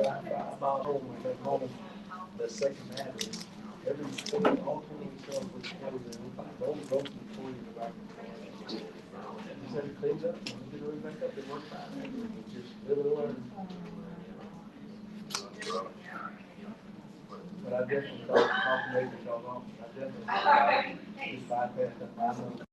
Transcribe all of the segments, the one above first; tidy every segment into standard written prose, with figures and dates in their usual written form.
about home when I got home the second battery. All 20 cells with cameras in it. Those broke before you go back and forth. Just had it cleaned up, and get it right back up, it worked fine. It's just live and learn. But I definitely thought confirmation y'all off. I definitely just bypassed that 500.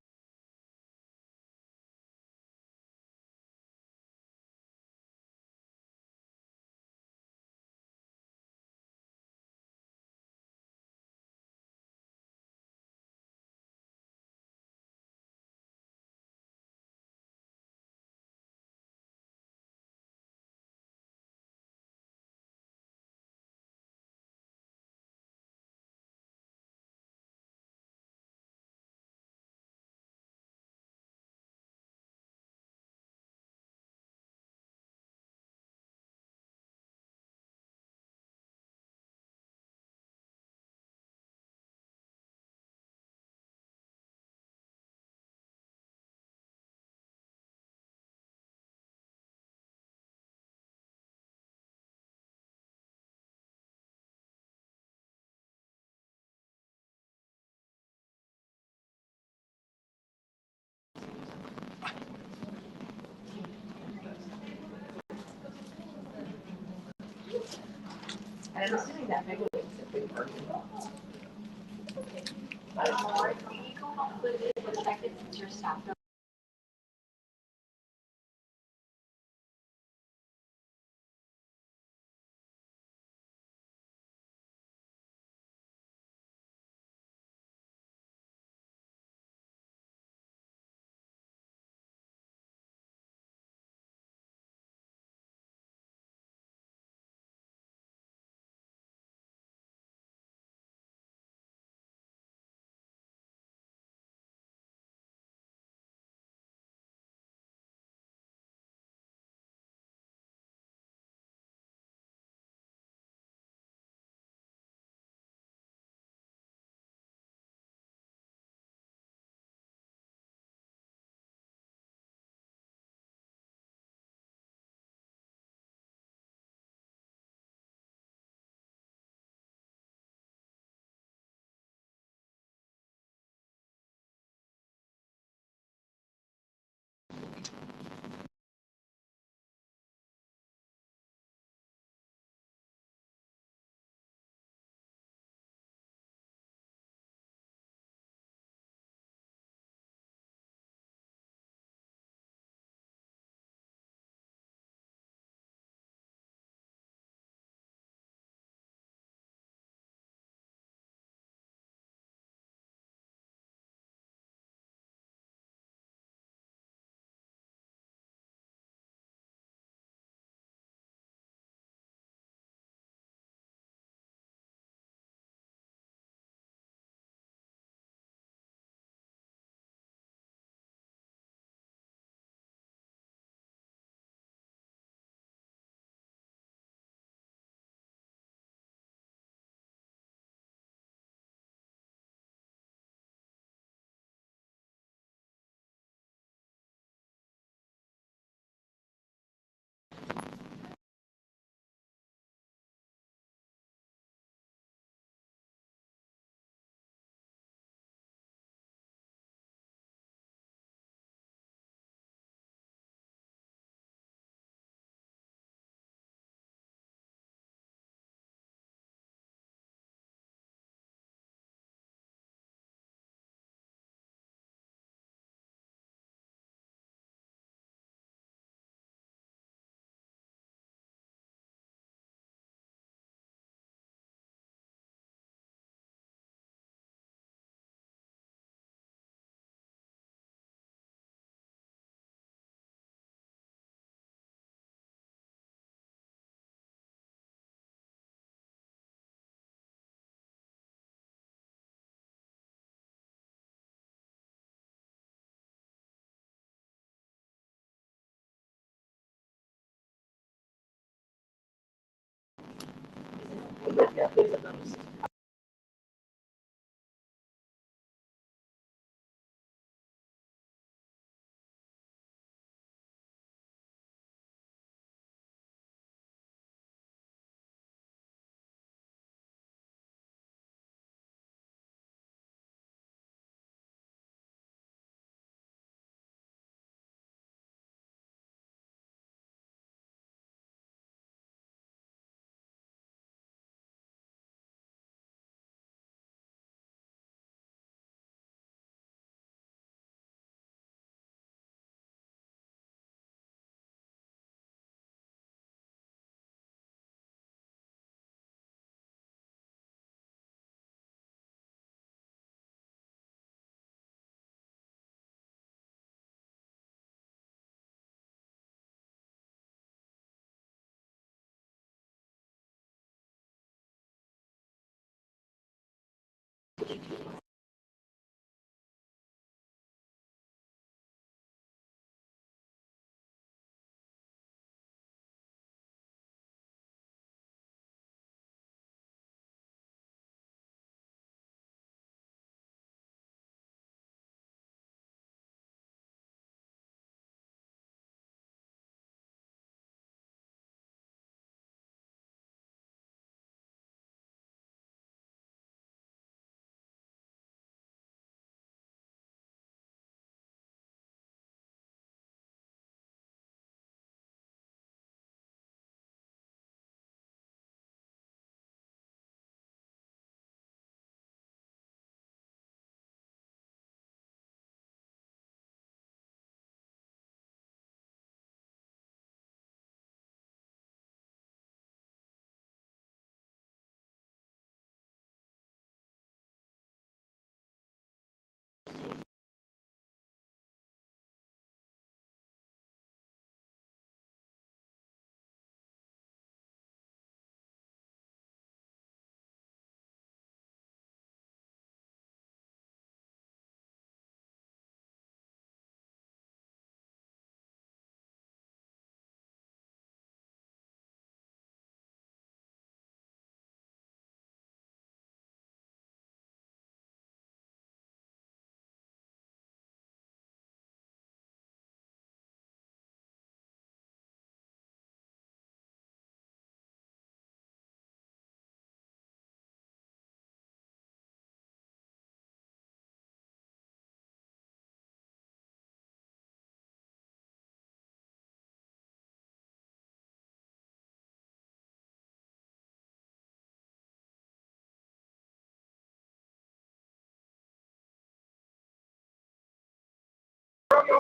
And I'm assuming that maybe it's a big person. But Mark, can you go on with it for the second since your staff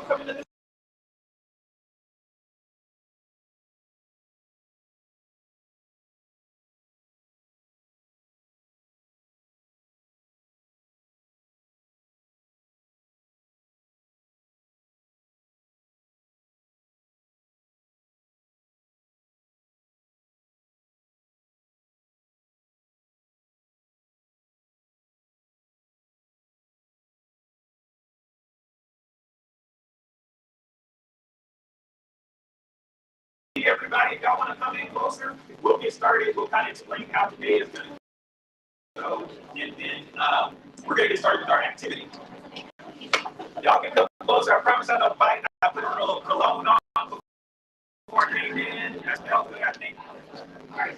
coming to this. Everybody, if y'all want to come in closer, we'll get started. We'll kind of explain how today is going to go, and then we're going to get started with our activity. Y'all can come closer. I promise I don't bite. I put a little cologne on before I came in. That smells good, I think. All right.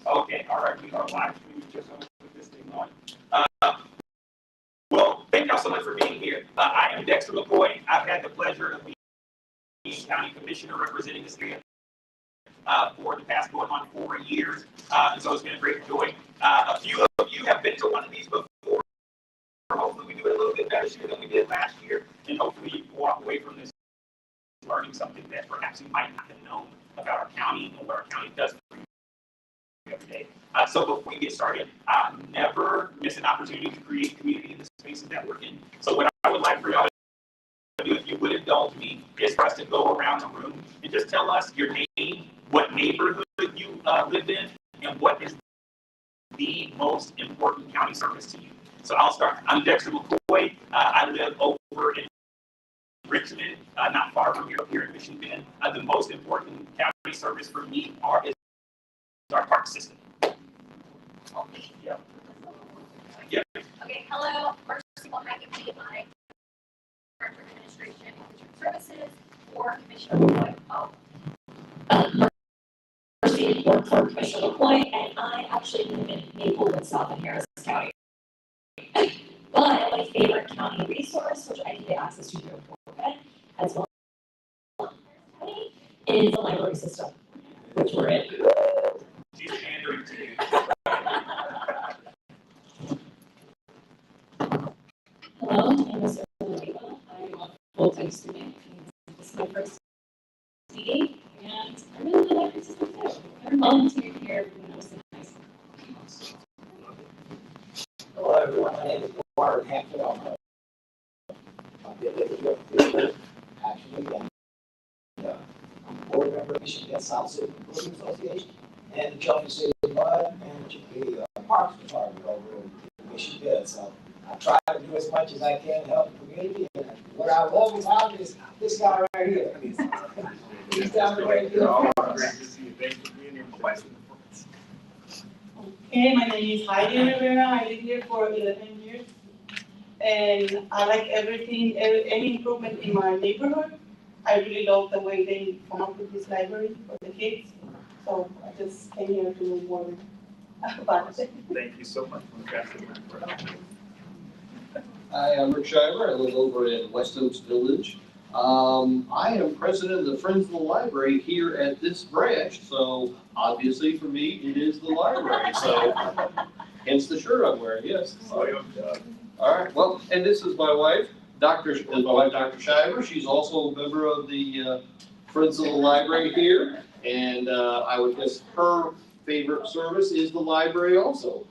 Okay, all right. We are live. Just put this thing on. Well, thank y'all so much for being here. I am Dexter McCoy. I've had the pleasure of being County Commissioner representing this area for the past going on 4 years. And so it's been a great joy. A few of you have been to one of these before. Hopefully we do it a little bit better this year than we did last year. And hopefully you walk away from this learning something that perhaps you might not have known about our county and what our county does for you every day. So before we get started, never miss an opportunity to create community in the spaces that we're in. So what I would like for y'all to do, if you would indulge me, is for us to go around the room and just tell us your name, what neighborhood you live in, and what is the most important county service to you. So I'll start. I'm Dexter McCoy. I live over in Richmond, not far from here in Mission Bend. The most important county service for me is our park system. Yeah. Yeah. Okay, hello. First of all, I can be my Director of Administration and Services or Commissioner McCoy. First, work for Commissioner McCoy, and I actually live in Maplewood, South in Harris County. But my favorite county resource, which I can get access to through Fort as well, is the library system, which we're in. She's pandering to you. Hello, my name is Olivia. I'm a full-time student. This is my first meeting, and I really like the library system too. I volunteered here when I was in high school. Hello, everyone. My name is Mark Hampton. I'm the executive actually, and I'm a board member of Michigan South City Improvement Association and the Chelsea City Mud and the Parks Department over in Michigan. So I try to do as much as I can to help the community. And what I love about this guy right here. He's down the way. Great to see you. Thanks for being here. Okay, my name is Heidi Rivera. I live here for 11 years. And I like everything, any improvement in my neighborhood. I really love the way they come up with this library for the kids. So I just came here to learn more about it. Thank you so much for passing that. Hi, I'm Rick Shiver. I live over in West Oaks Village. I am president of the Friends of the Library here at this branch, so obviously for me, it is the library, so hence the shirt I'm wearing, yes. All right, well, and this is my wife, Dr. Shiver. She's also a member of the Friends of the Library here, and I would guess her favorite service is the library also.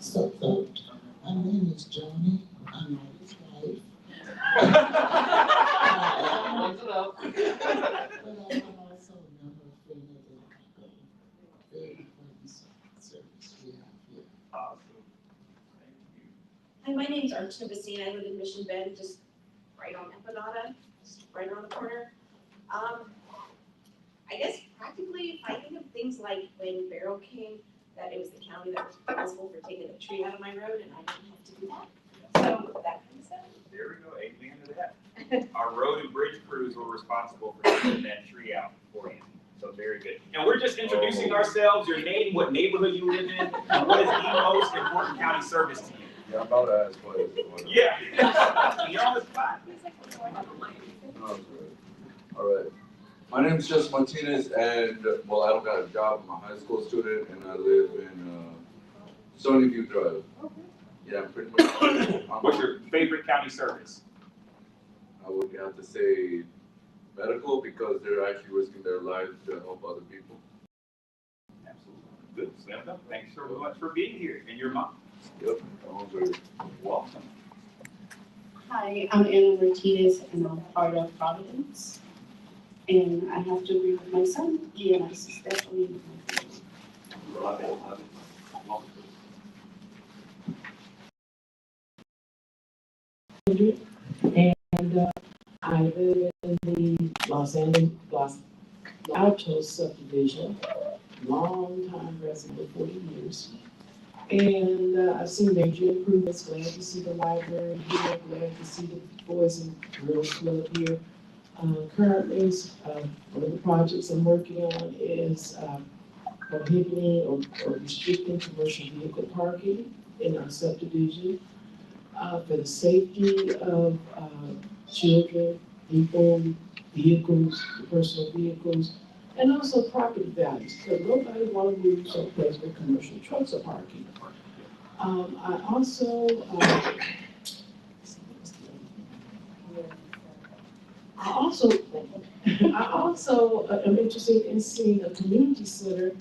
So, my name is Johnny. I'm his wife. But I'm also a member of Friends of the Library. Very important service we have here. Awesome. Thank you. Hi, my name's Archana Bassine. I live in Mission Bend, just right on Empanada, just right around the corner. I guess practically, if I think of things like when Barrow came, that it was the county that was responsible for taking the tree out of my road, and I didn't have to do that. So that kind of stuff. There we go. Amen to that. Our road and bridge crews were responsible for taking that tree out for you. So very good. And we're just introducing ourselves, your name, what neighborhood you live in, and what is the most important county service to you. Yeah, I'm about to ask what. Yeah. You're on the spot. All right. My name is Jess Martinez, and well, I don't got a job. I'm a high school student, and I live in Stony View Drive. Yeah, pretty much. What's your favorite county service? I would have to say medical, because they're actually risking their lives to help other people. Absolutely. Good. Stand up. Thanks so much for being here. And your mom? Yep. Welcome. Hi, I'm Anna Martinez, and I'm part of Providence. And I have to agree with my son, EMS is definitely my favorite. Love it. Love it. And I live in the Los Altos subdivision, long time resident, 40 years. And I've seen major improvements, glad to see the library here, glad to see the Boys and Girls Club here. Currently, one of the projects I'm working on is prohibiting or restricting commercial vehicle parking in our subdivision for the safety of children, people, vehicles, personal vehicles, and also property values, because nobody want to move someplace where commercial trucks are parking. I also, am interested in seeing a community center,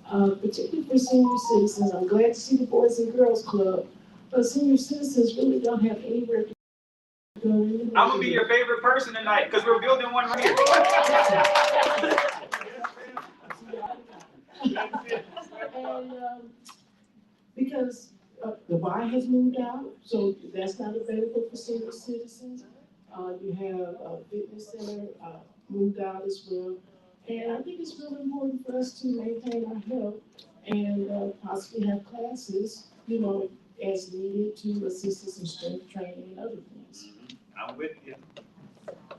particularly for senior citizens. I'm glad to see the Boys and Girls Club, but senior citizens really don't have anywhere to go. I'm gonna be your favorite person tonight because we're building one right here. And because the Y has moved out, so that's not available for senior citizens. You have a fitness center moved out as well. And I think it's really important for us to maintain our health and possibly have classes, as needed to assist us in strength training and other things. I'm with you.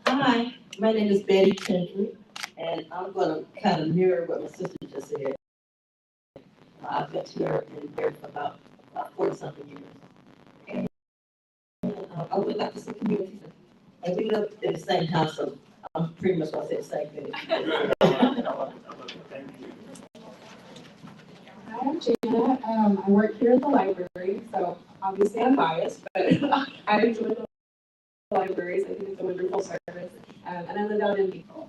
Hi, my name is Betty Kendrick, and I'm gonna kind of mirror what my sister just said. I've been here in there for about 40-something years. And I would like to see community. And we live in the same house, so I'm pretty much gonna say the same thing. Hi, I'm Jana. I work here at the library, so obviously I'm biased, but I enjoy the libraries. I think it's a wonderful service. And I live out in Beacon.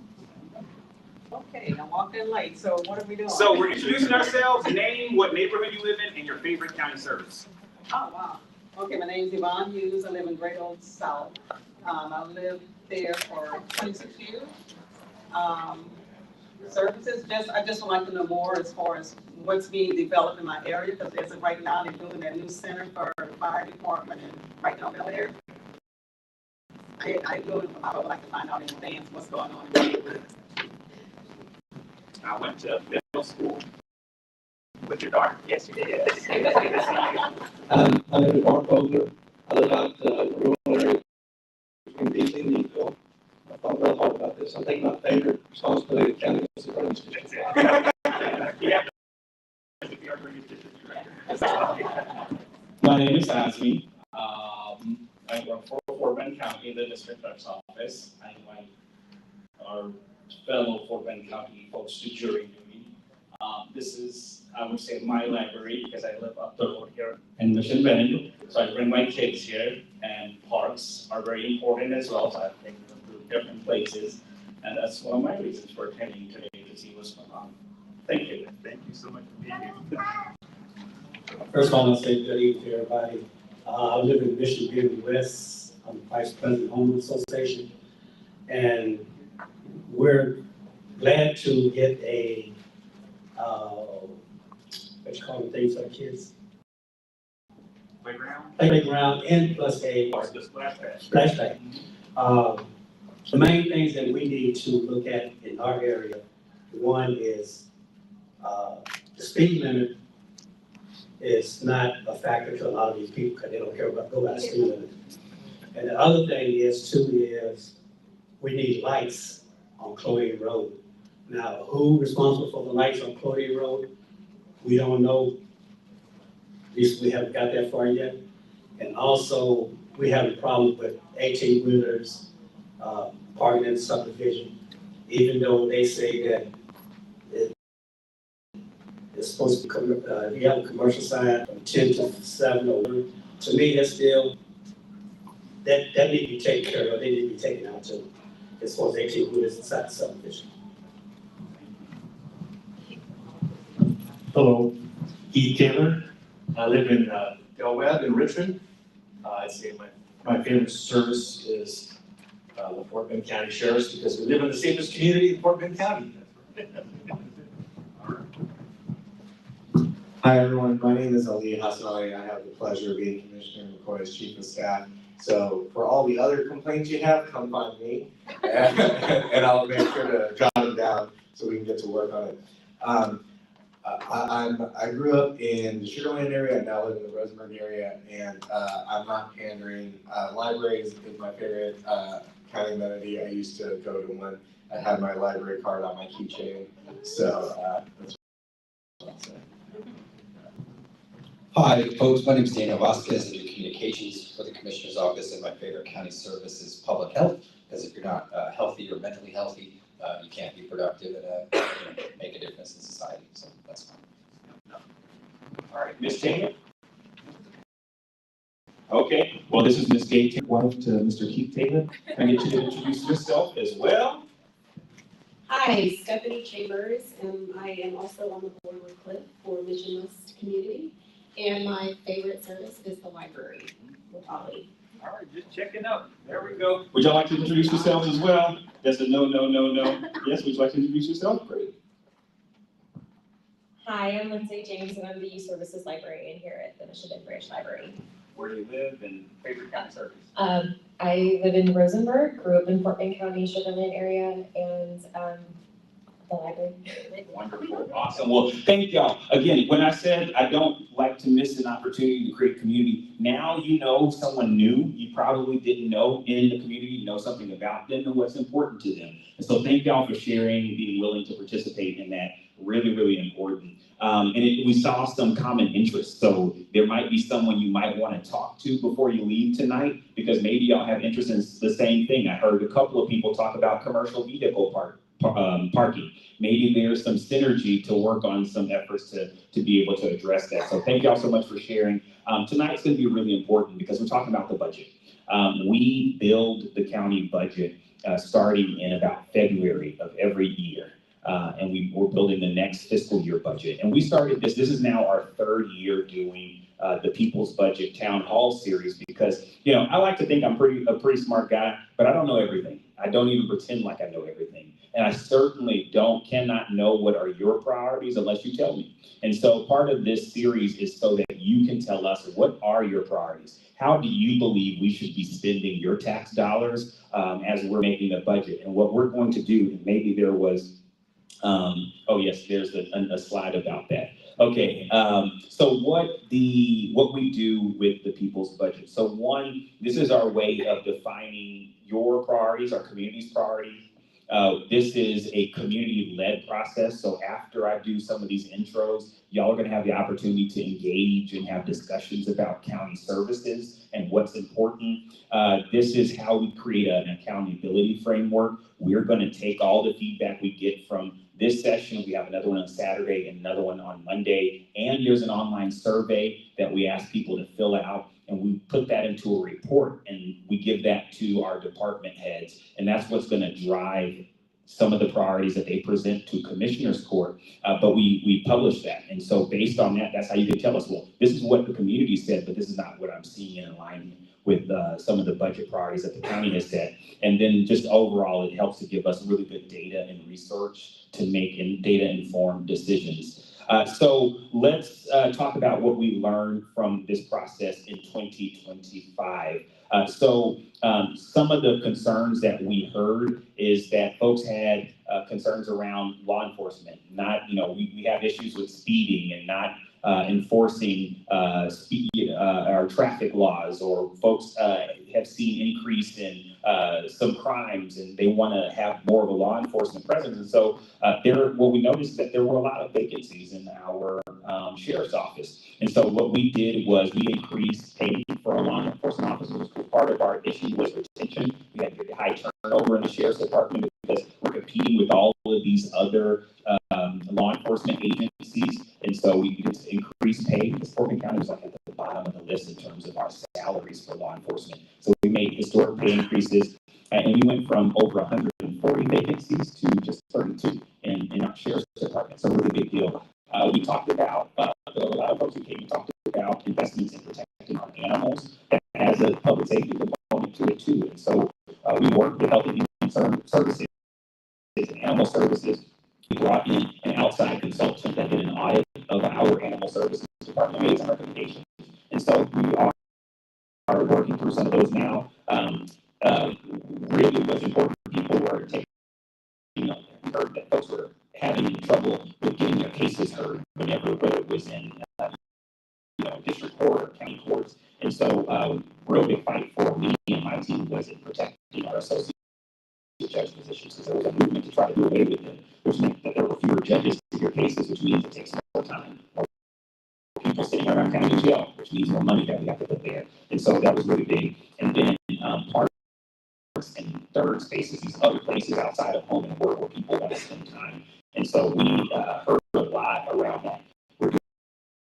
Okay, I walked in late, so what are we doing? So we're introducing ourselves. Name, what neighborhood you live in, and your favorite county service. Oh, wow. Okay, my name's Yvonne Hughes. I live in Great Old South. I lived there for 26 years. Services, I just would like to know more as far as what's being developed in my area, because as of right now, they're building that new center for the fire department and right now Bel Air. I would like to find out in advance what's going on in the neighborhood. I went to middle school with your daughter. Yes, you did. I'm Mark Bogler. I live out in the rural area between DC and Leadville. I thought real hard about this. I think my favorite responsibility of the county is to run this district. My name is Azmi. I work for Fort Bend County in the district clerk's office. I invite our fellow Fort Bend County folks to jury duty. This is, I would say, my library because I live up the road here in Mission Bend. So I bring my kids here, and parks are very important as well. So I take them to different places, and that's one of my reasons for attending today to see what's going on. Thank you. Thank you so much for being here. First of all, I'll say good evening to everybody. I live in Mission View West. I'm Vice President of the Homeowners Association. And we're glad to get a, what you call them, things for kids? Playground? Playground and plus a splash pad. Splash pad. The main things that we need to look at in our area, one is the speed limit is not a factor to a lot of these people because they don't care about go by the speed limit. And the other thing is we need lights on Chloe Road. Now, who's responsible for the lights on Chloe Road? We don't know. At least we haven't got that far yet. And also, we have a problem with 18-wheelers parking in the subdivision. even though they say that it's supposed to come, if you have a commercial side from 10 to 7 or 1, to me, that's still, that need to be taken care of, they need to be taken out too, as far as 18 wheelers inside the subdivision. Hello, Keith Taylor. I live in Del Webb in Richmond. I'd say my favorite service is the Fort Bend County Sheriff's because we live in the safest community in Fort Bend County. Hi, everyone. My name is Ali Hassanali. I have the pleasure of being Commissioner McCoy's Chief of Staff. So for all the other complaints you have, come find me, and I'll make sure to jot them down so we can get to work on it. I grew up in the Sugar Land area. I now live in the Rosenberg area, and I'm not pandering. Libraries is my favorite county amenity. I used to go to one. I had my library card on my keychain. So that's what I'll say. Hi, folks. My name is Daniel Vasquez. I do communications for the Commissioner's Office, and my favorite county service is public health, because if you're not healthy or mentally healthy, you can't be productive and make a difference in society. So that's fine. All right, Ms. Taylor? Okay, well, this is Ms. Gay, wife to Mr. Keith Taylor. Can I get you to introduce yourself as well? Hi, Stephanie Chambers, and I am also on the board with Cliff for Mission West Community. And my favorite service is the library with Ollie. All right, just checking out. There we go. Would y'all like to introduce yourselves as well? That's a no, no, no, no. Yes, would you like to introduce yourself? Great. Hi, I'm Lindsay James, and I'm the Youth Services Librarian here at the Michigan Branch Library. Where do you live and favorite county service? I live in Rosenberg, grew up in Fort Bend County, Sugar Land area, and the library. Wonderful, awesome. Well, thank y'all. Again, when I said I don't like to miss an opportunity to create community, now you know someone new you probably didn't know in the community, you know something about them and what's important to them. And so thank y'all for sharing and being willing to participate in that. Really, really important. We saw some common interests. So there might be someone you might want to talk to before you leave tonight, because maybe y'all have interest in the same thing. I heard a couple of people talk about commercial vehicle parking. Maybe there's some synergy to work on some efforts to be able to address that. So thank y'all so much for sharing. Tonight's going to be really important because we're talking about the budget. We build the county budget starting in about February of every year. And we're building the next fiscal year budget. And we started this is now our 3rd year doing the People's Budget Town Hall series, because, I like to think I'm a pretty smart guy, but I don't know everything. I don't even pretend like I know everything. And I certainly cannot know what are your priorities unless you tell me. And so part of this series is so that you can tell us, what are your priorities? How do you believe we should be spending your tax dollars as we're making a budget? And what we're going to do, and maybe there was oh yes, there's a slide about that. Okay, so what we do with the People's Budget. So one, this is our way of defining your priorities, our community's priorities. This is a community-led process. So after I do some of these intros, y'all are gonna have the opportunity to engage and have discussions about county services and what's important. This is how we create an accountability framework. We're gonna take all the feedback we get from this session. We have another one on Saturday and another one on Monday. And there's an online survey that we ask people to fill out, and we put that into a report and we give that to our department heads. And that's what's gonna drive some of the priorities that they present to Commissioner's Court, but we publish that. And so based on that, that's how you can tell us, well, this is what the community said, but this is not what I'm seeing in alignment with some of the budget priorities that the county has set. And then just overall, it helps to give us really good data and research to make data-informed decisions. So let's talk about what we learned from this process in 2025. Some of the concerns that we heard is that folks had concerns around law enforcement. We have issues with speeding and not enforcing our traffic laws, or folks have seen increase in some crimes and they want to have more of a law enforcement presence. And so what we noticed is that there were a lot of vacancies in our sheriff's office. And so what we did was we increased pay for our law enforcement officers. Part of our issue was retention. We had high turnover in the sheriff's department because we're competing with all of these other law enforcement agencies. And so we needed to increase pay because Portland County was like at the bottom of the list in terms of our salaries for law enforcement. So we made historic pay increases, and we went from over 140 vacancies to just 32 in our sheriff's department. So really big deal. We talked about, a lot of folks who came, we talked about investments in protecting our animals. That has a public safety component to it too. And so we worked with Health and Human Services and Animal Services. We brought in an outside consultant that did an audit of our Animal Services Department, made some recommendations. And so we are working through some of those now. Really what's important, people were taking, we heard that folks were having trouble with getting their cases heard whenever, whether it was in district court or county courts. And so real big fight for me and my team was in protecting our associate judge positions, because there was a movement to try to do away with them, which meant that there were fewer judges to hear cases, which means it takes more time. More people sitting around county jail, which means more money that we have to put there. And so that was really big. And then parks and third spaces, these other places outside of home and work where people want to spend time. And so we heard a lot around that. We're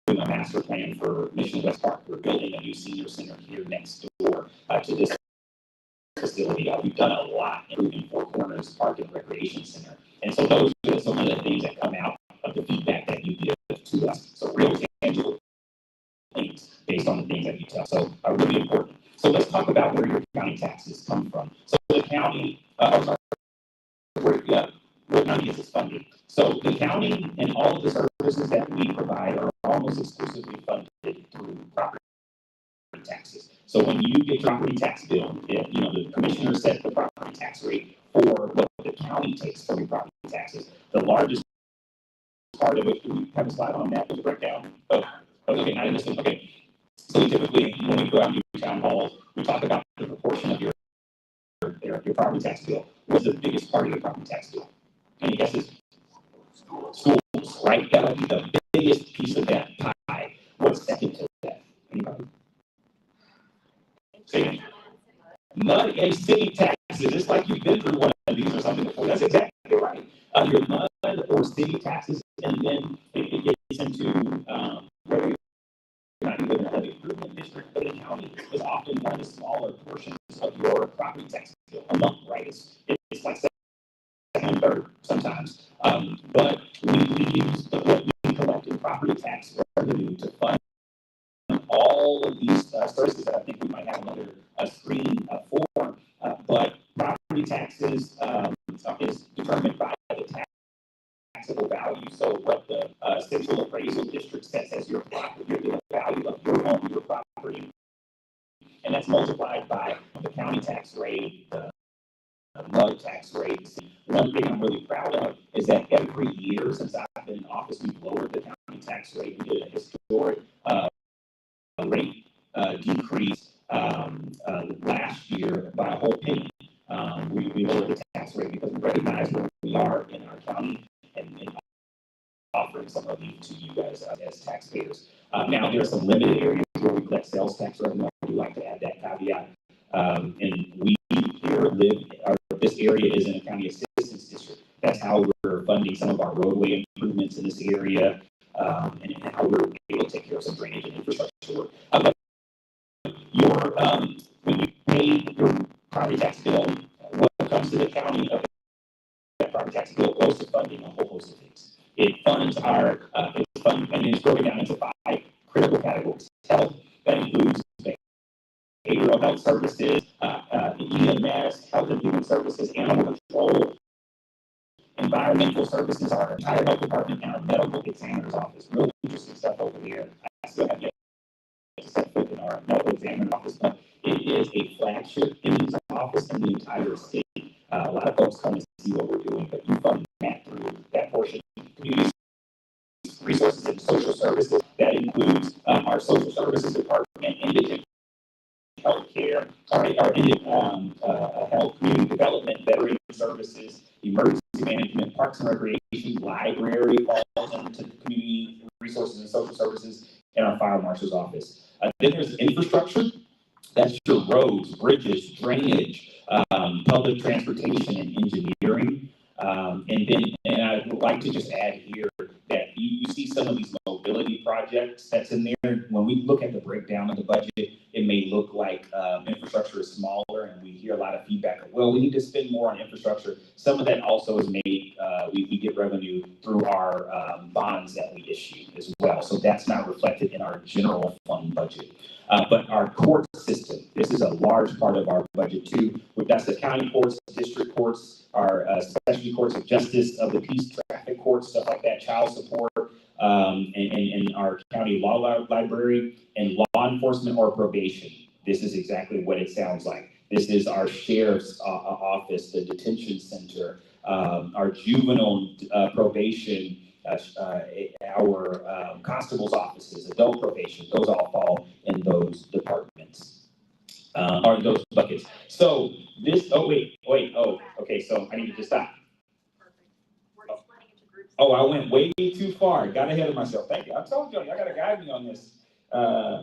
doing a master plan for Mission West Park. We're building a new senior center here next door to this facility. We've done a lot improving Four Corners Park and Recreation Center. And so those are some of the things that come out of the feedback that you give to us. So real tangible things based on the things that you tell. So really important. So let's talk about where your county taxes come from. So the county, where money gets funded. So the county and all of the services that we provide are almost exclusively funded through property taxes. So when you get your property tax bill, the commissioner sets the property tax rate for what the county takes from your property taxes. The largest part of it, do we have a slide on that with the breakdown? Okay, not in this one. Okay. So typically, when we go out and do town halls, we talk about the proportion of your property tax bill. What's the biggest part of your property tax bill? Any guesses? Schools, right? That would be the biggest piece of that pie. What's second to that? Anybody? Say mud and city taxes. It's like you've been through one of these or something before. That's exactly right. Your mud or city taxes, and then it gets into whether you're not even in an improvement district, but the county is often one of the smaller portions of your property tax bill a month, right? It's like second and third sometimes. But we use what we collect in property tax revenue to fund all of these services that I think we might have another screen for. But property taxes is determined by the taxable value. So what the central appraisal district sets as your property, the value of your home, your property, and that's multiplied by the county tax rate, the mud tax rates. One thing I'm really proud of is that every year since I've been in office, we've lowered the county tax rate. We did a historic rate decrease last year by a whole penny. We lowered the tax rate because we recognize where we are in our county and offering some relief to you guys as taxpayers. Now, there are some limited areas where we collect sales tax revenue. I do like to add that caveat. And we here this area is in a county assistance district. That's how we're funding some of our roadway improvements in this area, and how we're able to take care of some drainage and infrastructure work. But when you pay your property tax bill, what comes to the county of that property tax bill goes to funding a whole host of things. It funds and it's broken down into 5 critical categories. Health, that includes behavioral health services, EMS, health and human services, animal control, environmental services, our entire health department, and our medical examiner's office. Real interesting stuff over here. I still have yet to set foot in our medical examiner's office, but it is a flagship image office in the entire state. A lot of folks come and see what we're doing, but you fund that through that portion. Community resources and social services, that includes our social services department, indigent healthcare, our health, community development, veteran services, emergency management, parks and recreation, library, falls into community resources and social services, and our fire marshal's office. Then there's infrastructure. That's your roads, bridges, drainage, public transportation, and engineering. and I would like to just add here that you see some of these mobility projects that's in there. When we look at the breakdown of the budget, it may look like infrastructure is smaller, and we hear a lot of feedback. Well, we need to spend more on infrastructure. Some of that also is made, we get revenue through our bonds that we issue as well. So that's not reflected in our general fund budget. But our court system, this is a large part of our budget too. That's the county courts, district courts, our specialty courts of justice, of the peace, traffic courts, stuff like that, child support, and our county law library, and law enforcement or probation. This is exactly what it sounds like. This is our sheriff's office, the detention center, our juvenile probation, our constable's offices, adult probation. Those all fall in those departments, or those buckets. So this, okay, so I need to just stop. Oh, I went way too far. Got ahead of myself. Thank you. I told you, y'all gotta guide me on this.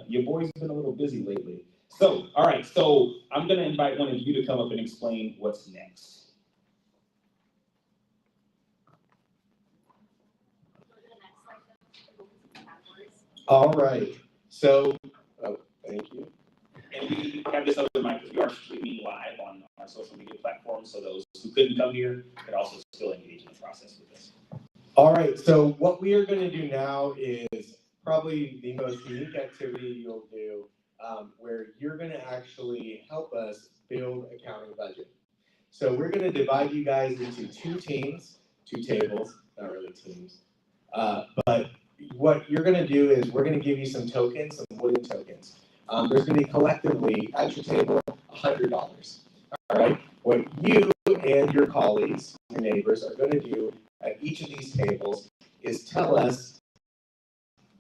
Your boy's been a little busy lately. So, all right, so I'm gonna invite one of you to come up and explain what's next. All right, so, thank you. And we have this other mic, we are streaming live on our social media platforms, so those who couldn't come here could also still engage in the process with us. All right, so what we are gonna do now is probably the most unique activity you'll do, where you're gonna actually help us build a county budget. So we're gonna divide you guys into two teams, two tables, not really teams. But what you're gonna do is we're gonna give you some tokens, some wooden tokens. There's gonna be collectively at your table $100. All right. What you and your colleagues, your neighbors, are gonna do at each of these tables is tell us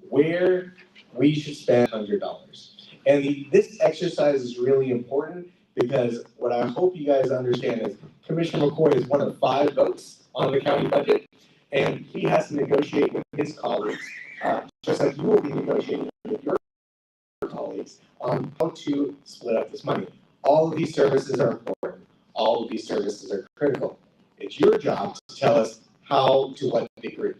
where we should spend $100. And this exercise is really important because what I hope you guys understand is Commissioner McCoy is one of 5 votes on the county budget, and he has to negotiate with his colleagues, just like you will be negotiating with your colleagues on how to split up this money. All of these services are important. All of these services are critical. It's your job to tell us how, to what degree.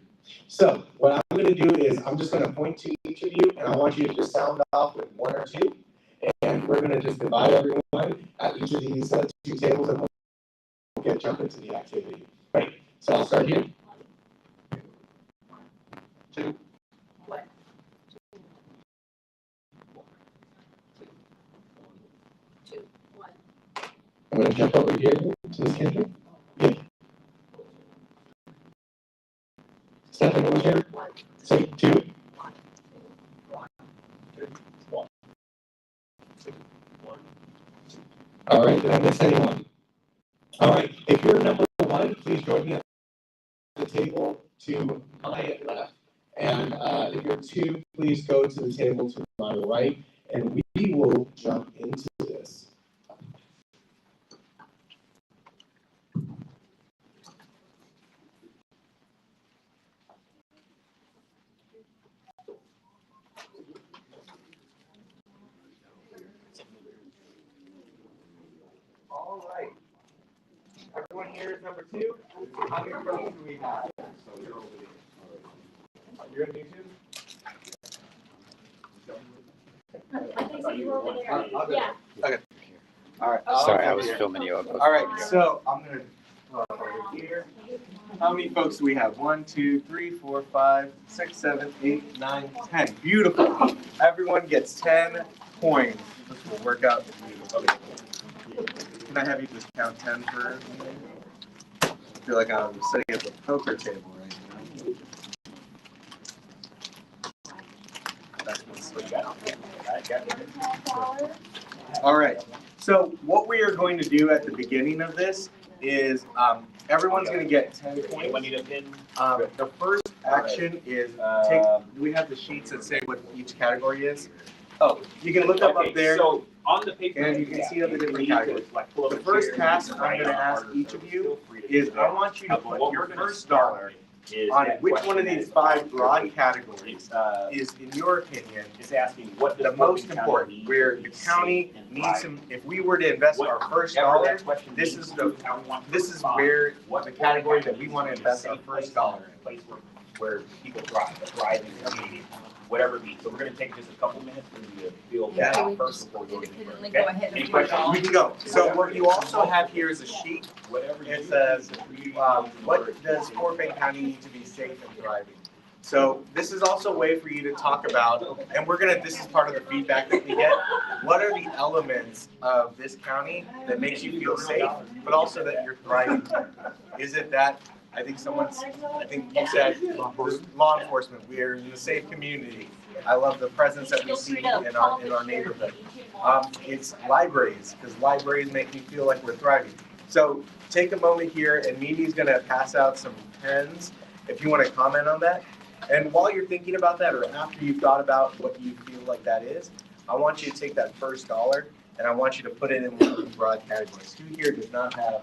So what I'm going to do is I'm just going to point to each of you, and I want you to just sound off with 1 or 2, and we're going to just divide everyone at each of these 2 tables, and we'll jump into the activity. Right. So I'll start here. 2. I'm going to jump over here to this Kendrick. Yeah. Stepping over here. Say 2. 1. All right, did I miss anyone? All right, if you're number 1, please join me at the table to my left. And if you're 2, please go to the table to my right, and we will jump into this. All right. Everyone here is number 2. How many votes do we have? So you're over there. You're going to do 2? Yeah. Okay. All right. Sorry, I was filming you. All right, so I'm going to over here. How many folks do we have? 1, 2, 3, 4, 5, 6, 7, 8, 9, 10. Beautiful. Everyone gets 10 coins. This will work out beautifully. Can I have you just count 10 for me? I feel like I'm sitting at the poker table right now. That's what's all right. So what we are going to do at the beginning of this is everyone's going to get 10 points. The first action is take. Do we have the sheets that say what each category is? Oh, you can look up there. So on the paper, and you can see all the different categories. The first task I'm going to ask each of you is I want you to put your first dollar is On that which question one of that these is 5 broad appropriate. categories is, in your opinion, It's asking what does the most Fulton County important, need where to the be county safe and needs thriving? some, if we were to invest our first Whatever dollar, that question this means is to you, how we want to this is respond. where What the category that Fulton we County want to needs to be a invest our safe place, first dollar a place where people thrive, a thriving community, whatever it be. So we're gonna take just a couple minutes for you to feel that out first before we go any further. Go Okay? ahead and Any do it questions? all. We can go. So what you also have here is a sheet. Whatever you It says, what does Fort Bend County need to be safe and thriving? So this is also a way for you to talk about, and this is part of the feedback that we get. What are the elements of this county that makes you feel safe, but also that you're thriving? Is it that, I think you said, law enforcement, we are in a safe community. I love the presence that we see in our neighborhood. It's libraries, because libraries make me feel like we're thriving. So take a moment here, and Mimi's gonna pass out some pens if you want to comment on that. And while you're thinking about that, or after you've thought about what you feel like that is, I want you to take that first dollar and I want you to put it in one of these broad categories. Who here does not have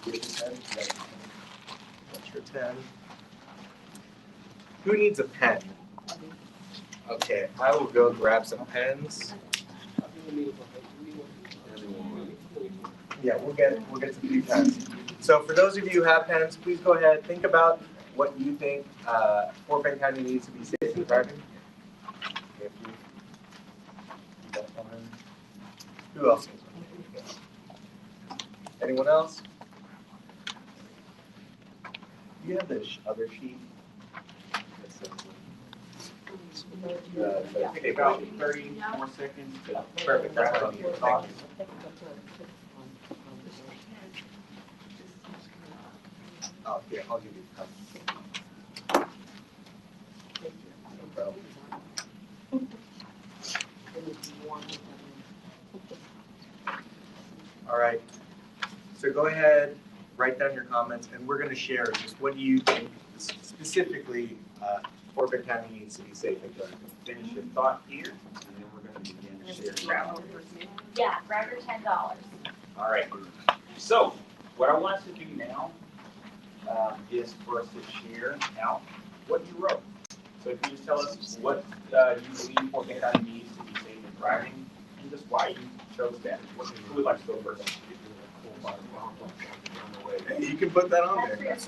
your 10? That's your 10. Who needs a pen? Okay, I will go grab some pens. Yeah, we'll get some few pens. So for those of you who have pens, please go ahead, think about what you think Fort Bend County needs to be safe and thriving. Who else? Anyone else? You have the other sheet. Take about 30 more seconds. Perfect, that's what I need. Thank you. Oh, here, I'll give you the pen. No problem. All right, so go ahead, write down your comments, and we're gonna share just what do you think specifically Fort Bend County needs to be safe and thriving. Finish your thought here, and then we're gonna begin to share. Yeah, grab your $10. All right, so what I want us to do now is for us to share out what you wrote. So if you just tell us what you believe Fort Bend County needs to be safe and thriving, and just why you chose that. Who would like to go first? You can put that on there. That's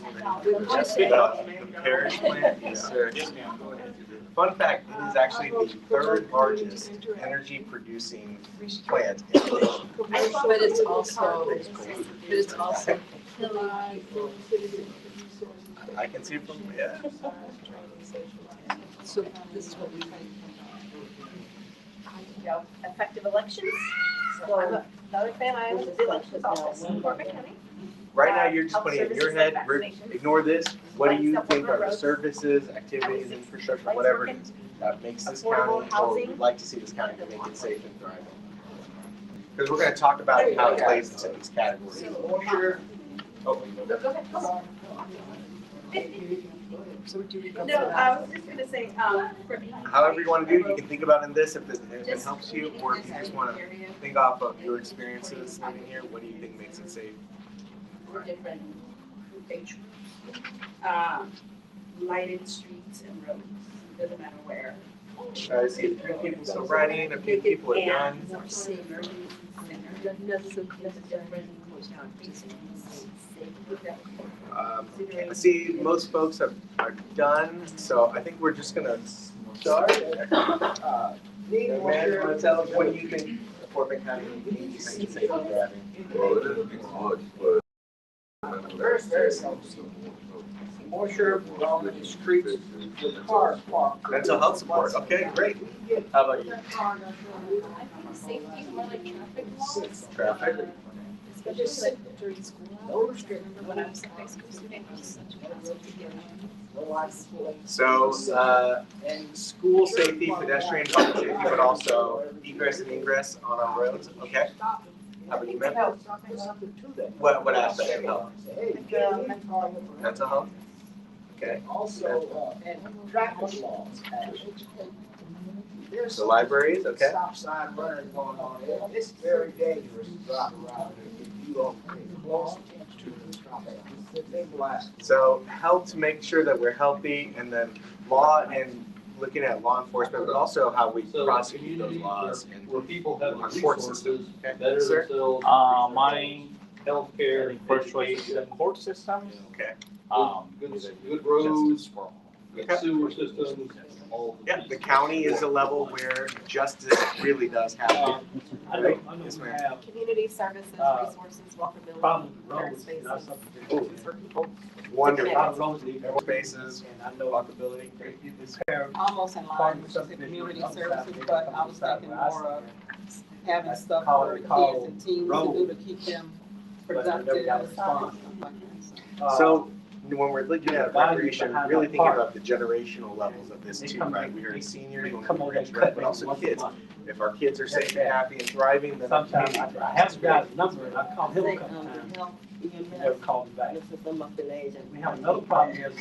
The parish plan, yes, sir. Yes, ma'am, go ahead. Fun fact, it is actually the 3rd largest energy producing plant in the nation. But it's also, I can see from, yeah. so this is what we think. Effective elections. So I'm another fan, I am the elections office in Fort Bend County. Right now, you're just Health putting it in your services like head, vaccinations. ignore this. What do you Like think are the roads. services, activities, infrastructure, whatever it is that makes this county, Affordable or housing. would like to see this county to make it safe and thriving? Because we're gonna talk about how it plays into these categories. No, I was just gonna say, for me. However you want to do it, you can think about in this if it helps you, or if you just want to think off of your experiences living here, what do you think makes it safe? Different age groups. Lighted streets and roads, doesn't matter where. I see a few people still riding, a few people are done. I see most folks are done, so I think we're just gonna start. Man, you wanna tell us what you think Fort Bend County needs to make it safe and thriving? Well, it doesn't take much, but. Very simple. More sure on the streets with cars parked. Mental health support, okay, great. How about you? Safety, more like traffic laws. Traffic? Especially like during school hours. Remember when I was a high school student, it was such a hassle to get out. So, school safety, pedestrian public safety, but also egress and ingress on our roads, okay? How about you, ma'am? What aspect of health? Mental health? Okay. Also, and traffic laws. There's The libraries, okay. stop sign running going on there. It's very dangerous to drive around if you don't pay close attention to the traffic. So health to make sure that we're healthy, and then law and looking at law enforcement, but also how we prosecute those laws and Where people have our court systems. better Sir? themselves. My Healthcare. first choice is the court system. Okay. Good roads, good Okay. sewer systems, all. Yeah, the county is a level where justice really does happen. I Right? know Yes, we ma'am. have Community services, resources, walkability, problems with shared roads, spaces. not something For people. Wonderful. lot of roads leave Every spaces. and I know walkability, this pair. Almost in line with the community services, but I was thinking more of having stuff for kids and teens to do to keep them productive and stuff like that. So when we're looking at recreation, really thinking about the generational levels of this too, right? We are seniors, when we're rich, but also kids. If our kids are safe and happy and thriving, then our Sometimes community I have got a number and I called him a couple times. He never called me back. We have another problem here.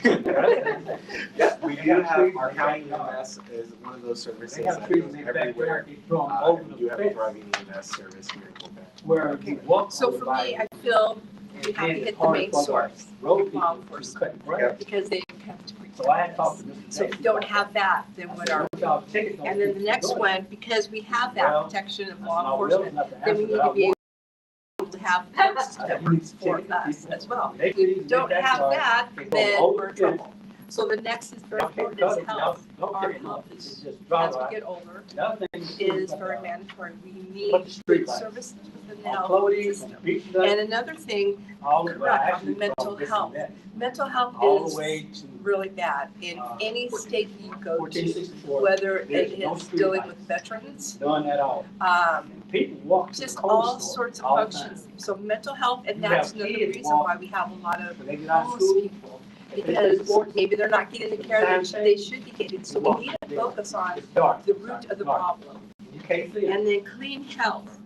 Yes, we do have, our county EMS is one of those services They have that trees goes in their everywhere. backyard, they throw them over And the we do have a fence. thriving EMS service here in Quebec. Where you walk. So for me, I feel we have to hit the main source, Road law people to enforcement, cut grass. because they have to So I had talked to protect us. Mr. So if you don't have that, then what are we? And then the next one, because we have that protection of law enforcement, then we need to be able to have that system for us as well. If we don't have that, then we're in trouble. So the next is very important is health. Our health is, as we get older, is very mandatory. We need good services within the health system. And another thing, correct, on the mental health. Mental health is really bad in any state you go to, whether it is dealing with veterans, None at all. People walk. just all sorts of functions. So mental health, and that's another reason why we have a lot of homeless people. Because maybe they're not getting the care that they should be getting, so we need to focus on the root of the problem. And then clean health.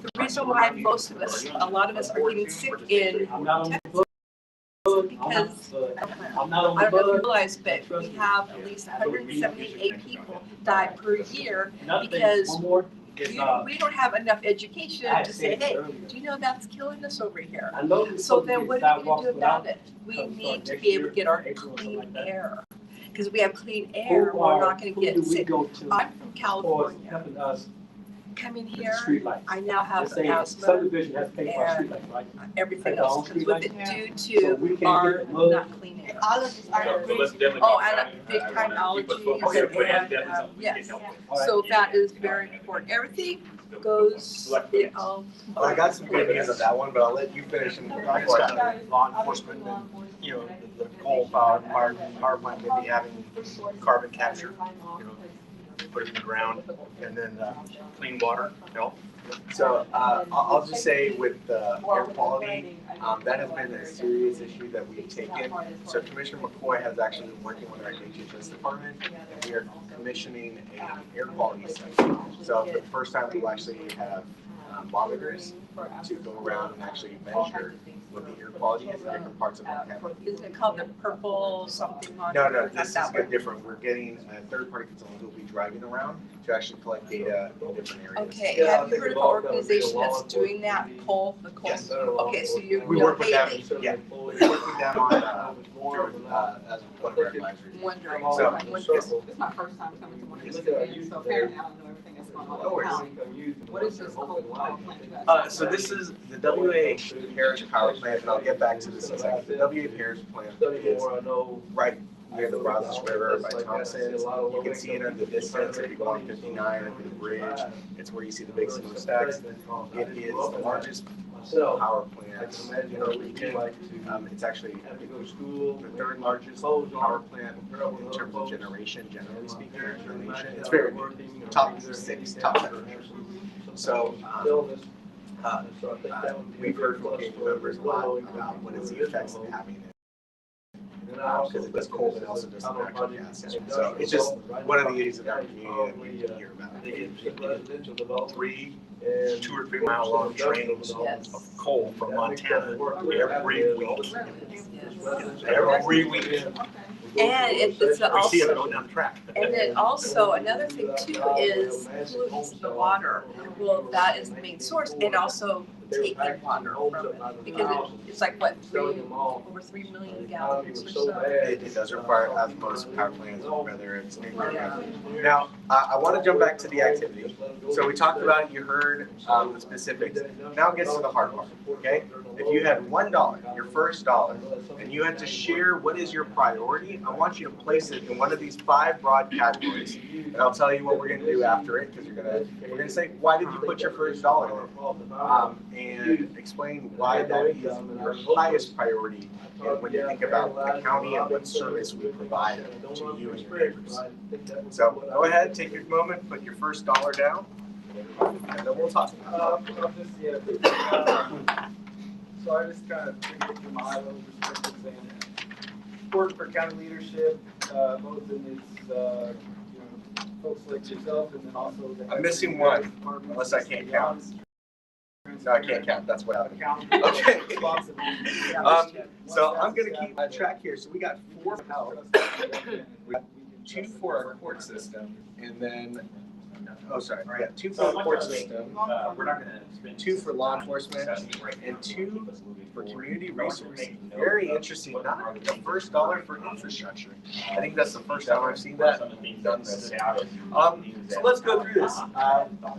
The reason why most of us, a lot of us are getting sick in Texas because, I don't know if you realize, but we have at least 178 people die per year because we don't have enough education to say, hey, do you know that's killing us over here? So then what are we gonna do about it? We need to be able to get our clean air. Because if we have clean air, we're not gonna get sick. I'm from California. Coming here, I now have asthma and everything else comes with it due to our not clean air. Oh, and big time allergies and, yes. So that is very important. Everything goes, it all. Well, I got some good news on that one, but I'll let you finish and we'll talk about law enforcement and, you know, the coal power plant maybe having carbon capture, you know, put it in the ground, and then clean water, health. So I'll just say with air quality, that has been a serious issue that we've taken. So Commissioner McCoy has actually been working with our HHS department, and we are commissioning an air quality study. So for the first time, we'll actually have monitors to go around and actually measure what the air quality is in different parts of our county. Isn't it called the purple something? No, this is good different. We're getting a third-party consultant who will be driving around to actually collect data in different areas. Okay, have you heard of the organization that's doing that, coal, the coal? Yes. Okay, so you We work with them, daily. yeah, we work with them on, as one of our advisory. Wondering, So- This is my first time coming to one of these events, so apparently I don't know everything that's going on. No worries. What is this coal power plant? So this is the WA Parish Power Plant, and I'll get back to this in a second. The WA Parish Plant is right near the Brazos River by Thompson's. You can see it in the distance if you go on 59 over the bridge. It's where you see the big smokestacks. It is the largest power plant in the region. It's actually the third largest power plant in terms of generation, generally speaking, in the nation. It's very big, top 6, top 7. So we've heard from community members a lot about what is the effects of having it. Because it does cold and also does natural gas. So it's just one of the issues in our community that we need to hear about. 2 or 3 mile long trains of coal from Montana every week. Every week. And it's We see it also, going down the track. and then also another thing too is pollutants in the water. Well, that is the main source, and also taking water from it, because it's like, what, over 3 million gallons or so. It does require, as most power plants, whether it's nuclear. Now, I want to jump back to the activity. So we talked about, you heard the specifics. Now it gets to the hard part, okay? If you had $1, your first dollar, and you had to share what is your priority, I want you to place it in one of these 5 broad categories. And I'll tell you what we're going to do after it, because we're going to say, why did you put your first dollar in? And explain why that is your highest priority when you think about the county and what service we provide to you and your neighbors. So go ahead, take your moment, put your first dollar down, and then we'll talk about it. So I just kind of figured through my own perspectives and important for county leadership, both in its, folks like yourself and then also the. I'm missing one, unless I can't count. No, I can't count, that's what happened. Okay. So I'm gonna keep track here. So we got 4 for health, we got 2 for our court system, and then, oh, sorry, yeah, 2 for the court system, 2 for law enforcement, and 2 for community resources. Very interesting, not the first dollar for infrastructure. I think that's the first time I've seen that done this. So let's go through this.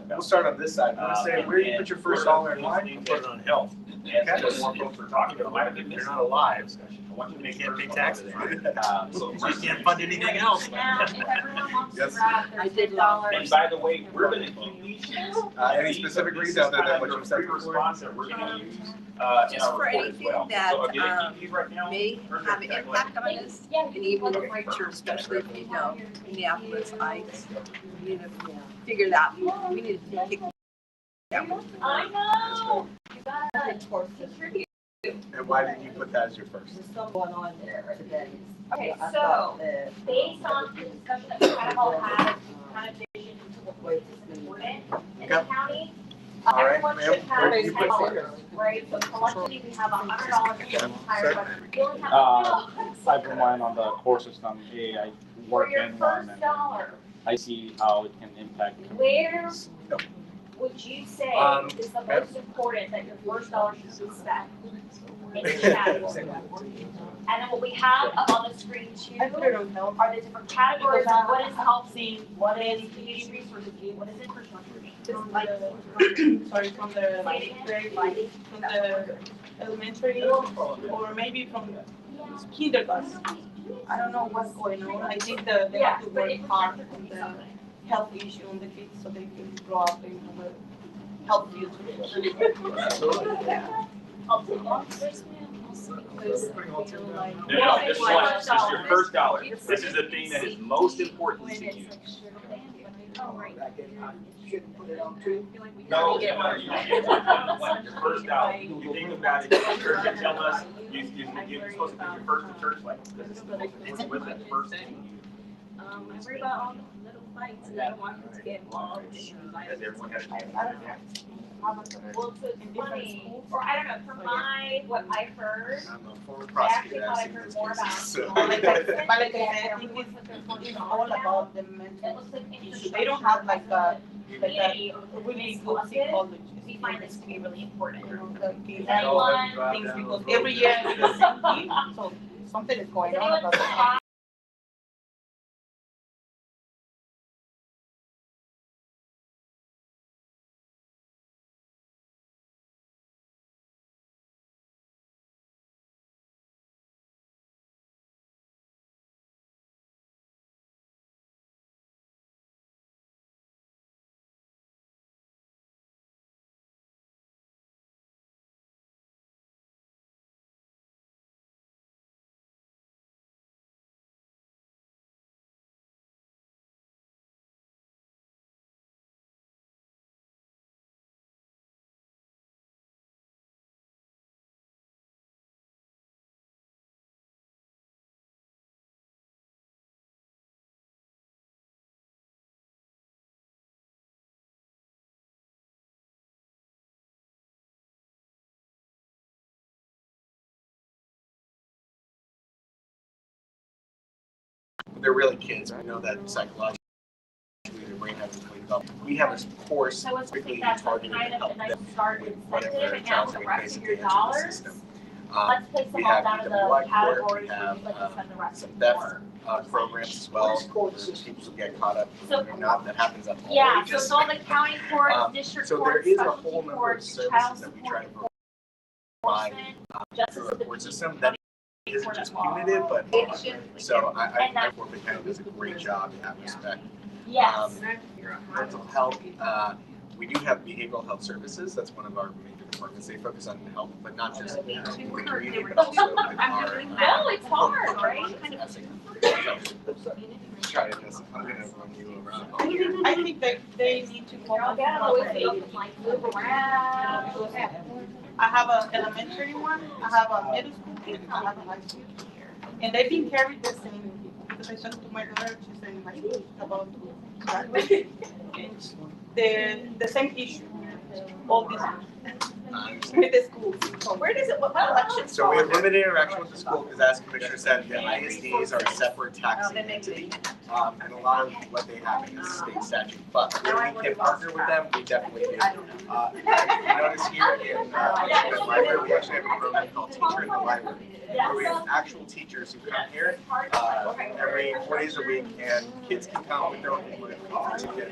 We'll start on this side. I'm gonna say, where do you put your first dollar in line? Put it on health. And because more folks are talking about it, they're not alive. I want you to can't pay taxes, right? So you can't fund anything else. Now, if everyone wants to Yes. grab their $10. And by the way, we're gonna keep these sheets. Any specific reason other than what you said before? Response that we're gonna use, in Just our for report as anything well. that, So I'm gonna keep these right now. may have an impact on us, and even in the future, especially if you know Minneapolis, we need to figure that, we need to take that one. I know. You gotta contribute. And why did you put that as your first? There's still going on there today. Okay, I so thought that, based on the discussion that we kind of all had, kind of vision into what is important in the county, All right, everyone ma'am, should have where did you put $10, right? So collectively, we have $100 in the entire budget. We only have I put mine on the core system. I for work your in one, first and dollar. I see how it can impact. Where would you say is the most important that your first dollar should be spent? In each category. And then what we have up on the screen too are the different categories of what is housing, what is community resources, what is infrastructure. Sorry, from the grade, from the elementary, or maybe from kindergarten. I don't know what's going on. I think they have to work hard on the health issue on the kids so they can grow up and have a health future. I'll take one. No, this one, this is your first dollar. This is the thing that is most important to you. No, you can't your first dollar. You think about it, you're gonna tell us, you're supposed to put your first to church like, this is the most important, what's that first thing? I worry about all the little fights, and I don't want them to get involved. Has everyone had a chance? Well, so it's funny, or I don't know, from what I heard, I'm a former I actually prosecutor, thought I I've seen heard these more about. cases, so. But like I said, I think it's all about the It mental looks like issue. They don't have like a community or really good collective. psychology. We find this to be really important. You know, the kids Anyone? know things because every year it's the same thing, so something is going Does on anyone about that. survive? They're really kids, we know that psychologically their brain hasn't fully development. We have a course specifically targeted to help them with whatever challenges they face at the edge of the system. We have DWI court, we have some theft programs as well, where people get caught up in not, that happens at all Yeah, ages. so all the county courts, district So courts, there is a specialty whole number of courts, services child that we support try to provide through our court system that isn't just punitive, but so I Fort Bend County does a great job in that respect. Yes. Mental health, we do have behavioral health services. That's one of our major departments. They focus on health, but not just in the community, but also with our. No, it's hard, right? Try to just, I'm gonna run you around. I think that they need to focus on Move around. I have an elementary one, I have a middle school kid, I have a high school kid. And they've been carried the same, because I talked to my daughter, she's in high school, about to graduate. And the same issue, all this, with the schools. So where does it, what elections? So we have limited interaction with the school because as Commissioner said, the ISDs are a separate taxing entity. And a lot of what they have is state statute, but where we can partner with them, we definitely do. If you notice here in the library, we actually have a program called Teacher in the Library, where we have actual teachers who come here every 4 days a week, and kids can come with their own homework to get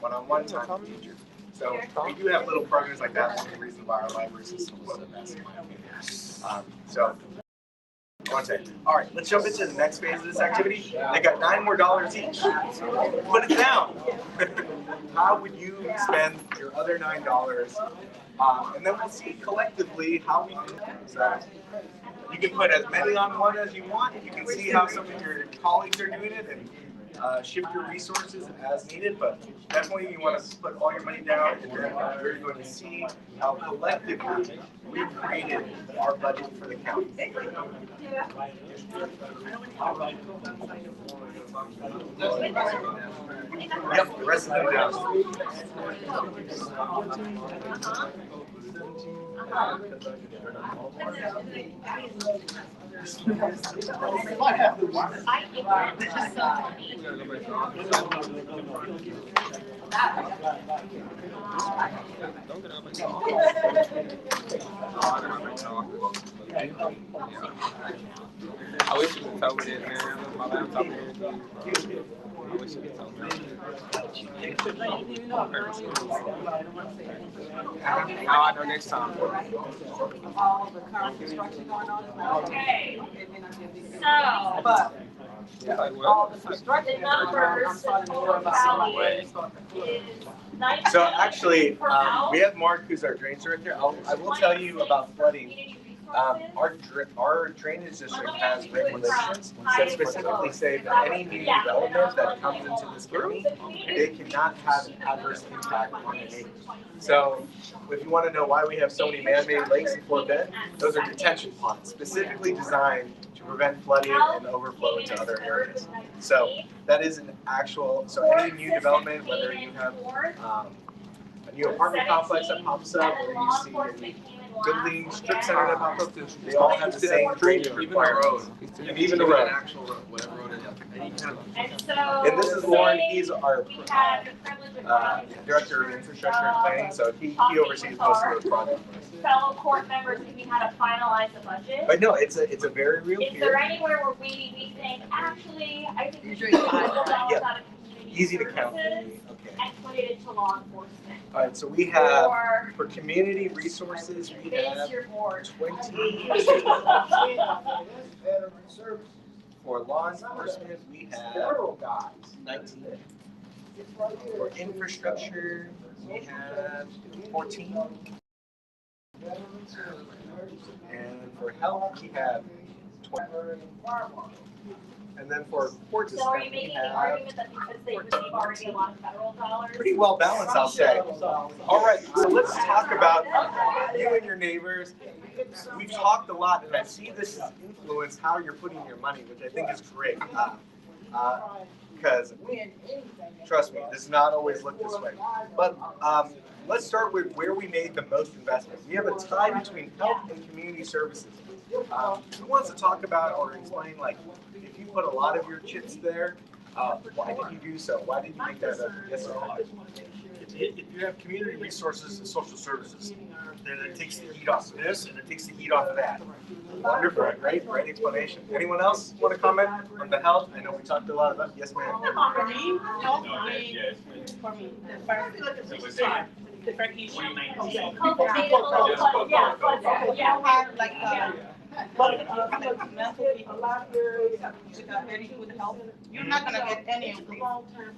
one-on-one time with teachers. So we do have little programs like that. That's the reason why our library system is the best, in my opinion. So, one second. All right, let's jump into the next phase of this activity. They got $9 more each. Put it down. How would you spend your other $9? And then we'll see collectively how we do. So you can put as many on one as you want. You can see how some of your colleagues are doing it and shift your resources as needed, but definitely you want to put all your money down, and then we're going to see how collectively we've created our budget for the county. Yep, the rest of them down. I wish you could tell me that, man. My laptop here. I wish you could tell me. Now I know next time. all the current construction going on. Okay. So, but all the construction numbers, the total tally is So actually, we have Mark, who's our drain director. I will tell you about flooding. Our drainage district has regulations that specifically say that any new development that comes into this county, they cannot have an adverse impact on the neighbors. So if you want to know why we have so many man-made lakes in Fort Bend, those are detention ponds specifically designed to prevent flooding and overflow into other areas. So that is an actual, so any new development, whether you have a new apartment complex that pops up, or you see a building strip center that pops up, they all have the same drainage requirements. And even the road. Actual road, whatever road it is. And this is Lauren, he's our director of infrastructure and planning, so he oversees most of the projects. Fellow court members, if we had to finalize the budget. But no, it's a very real Is fear. there anywhere where we think, actually, I think we should $5 out of community Easy to count. services and put it into law enforcement? All right, so we have, for community resources, we have Your board. 20. For law enforcement, we have 19. For infrastructure, we have 14. And for health, we have 20. And then for court So are you system, we making the have argument that because they receive already a lot of federal dollars? pretty well balanced, I'll say. All right, so let's talk about you and your neighbors. We've talked a lot, and I see this influence how you're putting your money, which I think is great. Because, trust me, this does not always look this way. But let's start with where we made the most investment. We have a tie between health and community services. Who wants to talk about or explain, like, if you put a lot of your chips there, Why did you do so? Why did you make that a yes or no? If you have community resources and social services, then it takes the heat off of this and it takes the heat off of that. Wonderful, great explanation. Anyone else want to comment on the health? I know we talked a lot about, yes ma'am. For me, health for me, the first issue. Have like mental without very good health, you're not gonna get any of these.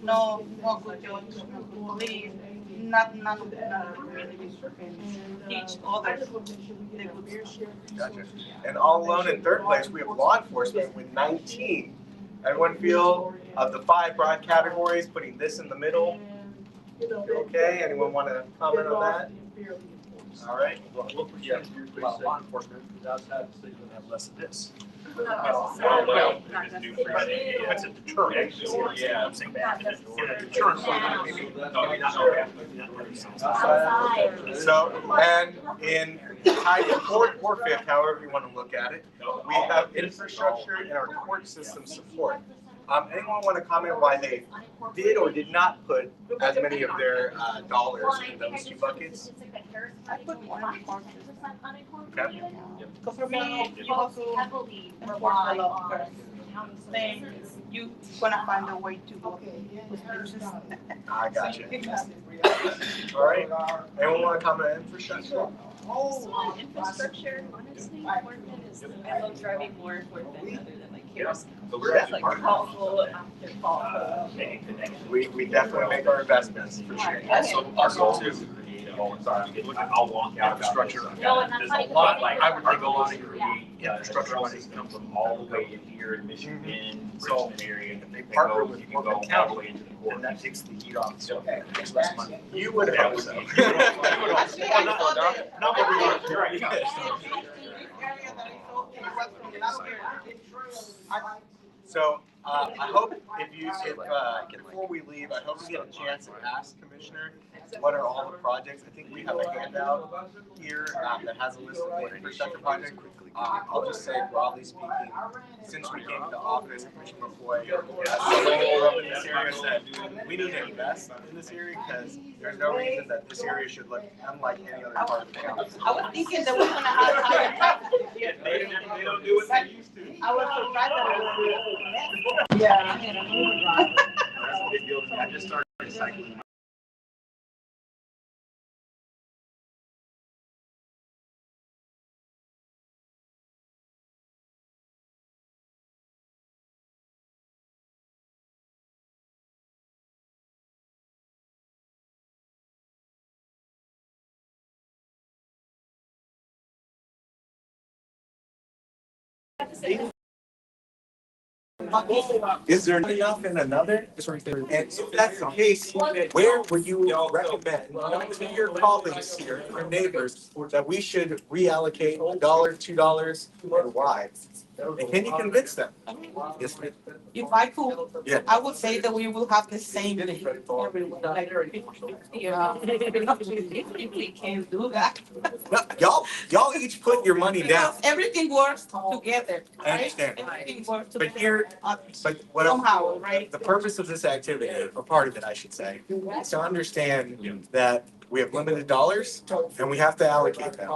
No good jobs, no good police, none of the communities can teach others the good. Gotcha. And all alone in third place, we have law enforcement with 19. Everyone feel of the 5 broad categories, putting this in the middle? Okay, anyone want to comment on that? All right. Well, yeah, about law enforcement, that's had to say that have less of this. It's a deterrent. Yeah. I'm saying that. It's a deterrent. So, and in tied in fourth or fifth, however you want to look at it, we have infrastructure and our court system support. Anyone want to comment why they did or did not put as many of their dollars in those 2 buckets? I put more in the court system. Okay. Because for me, you also enforce the law first. Then you gonna find a way to go. I got you. All right. Anyone want to comment on infrastructure? So infrastructure, honestly, Portland is, I love driving more Portland other than like Harris. It's like pothole after pothole. We definitely make our investments for sure. Our goal is to create I'll walk out infrastructure. There's a lot, like, I would think a lot of create infrastructure money come from all the way in here in Michigan, Richmond area. If they partner with Portland County, then that takes the heat off. So it makes less money. You would hope so. Not what we are, you're right. So I hope before we leave, I hope we get a chance to ask Commissioner what are all the projects. I think we have a handout here that has a list of the infrastructure projects. I'll just say broadly speaking, since we came into office, Commissioner McCoy has grew up in this area, said we need to invest in this area because there's no reason that this area should look unlike any other part of the county. I was thinking that we're gonna have They don't do what they used to. I was surprised that it was. That's a big deal to me. I just started cycling. Is there enough in another? And if that's the case, where would you recommend to your colleagues here, your neighbors, that we should reallocate $1, $2, and why? And can you convince them? Yes, ma'am. If I could, Yeah. I would say that we will have the same thing everywhere, like 50-50. If we can do that. No, y'all each put your money down. Because everything works together, I right? understand. Everything works But together. here, but what I'm, Somehow, right? the purpose of this activity, or part of it, I should say, is to understand that we have limited dollars and we have to allocate them.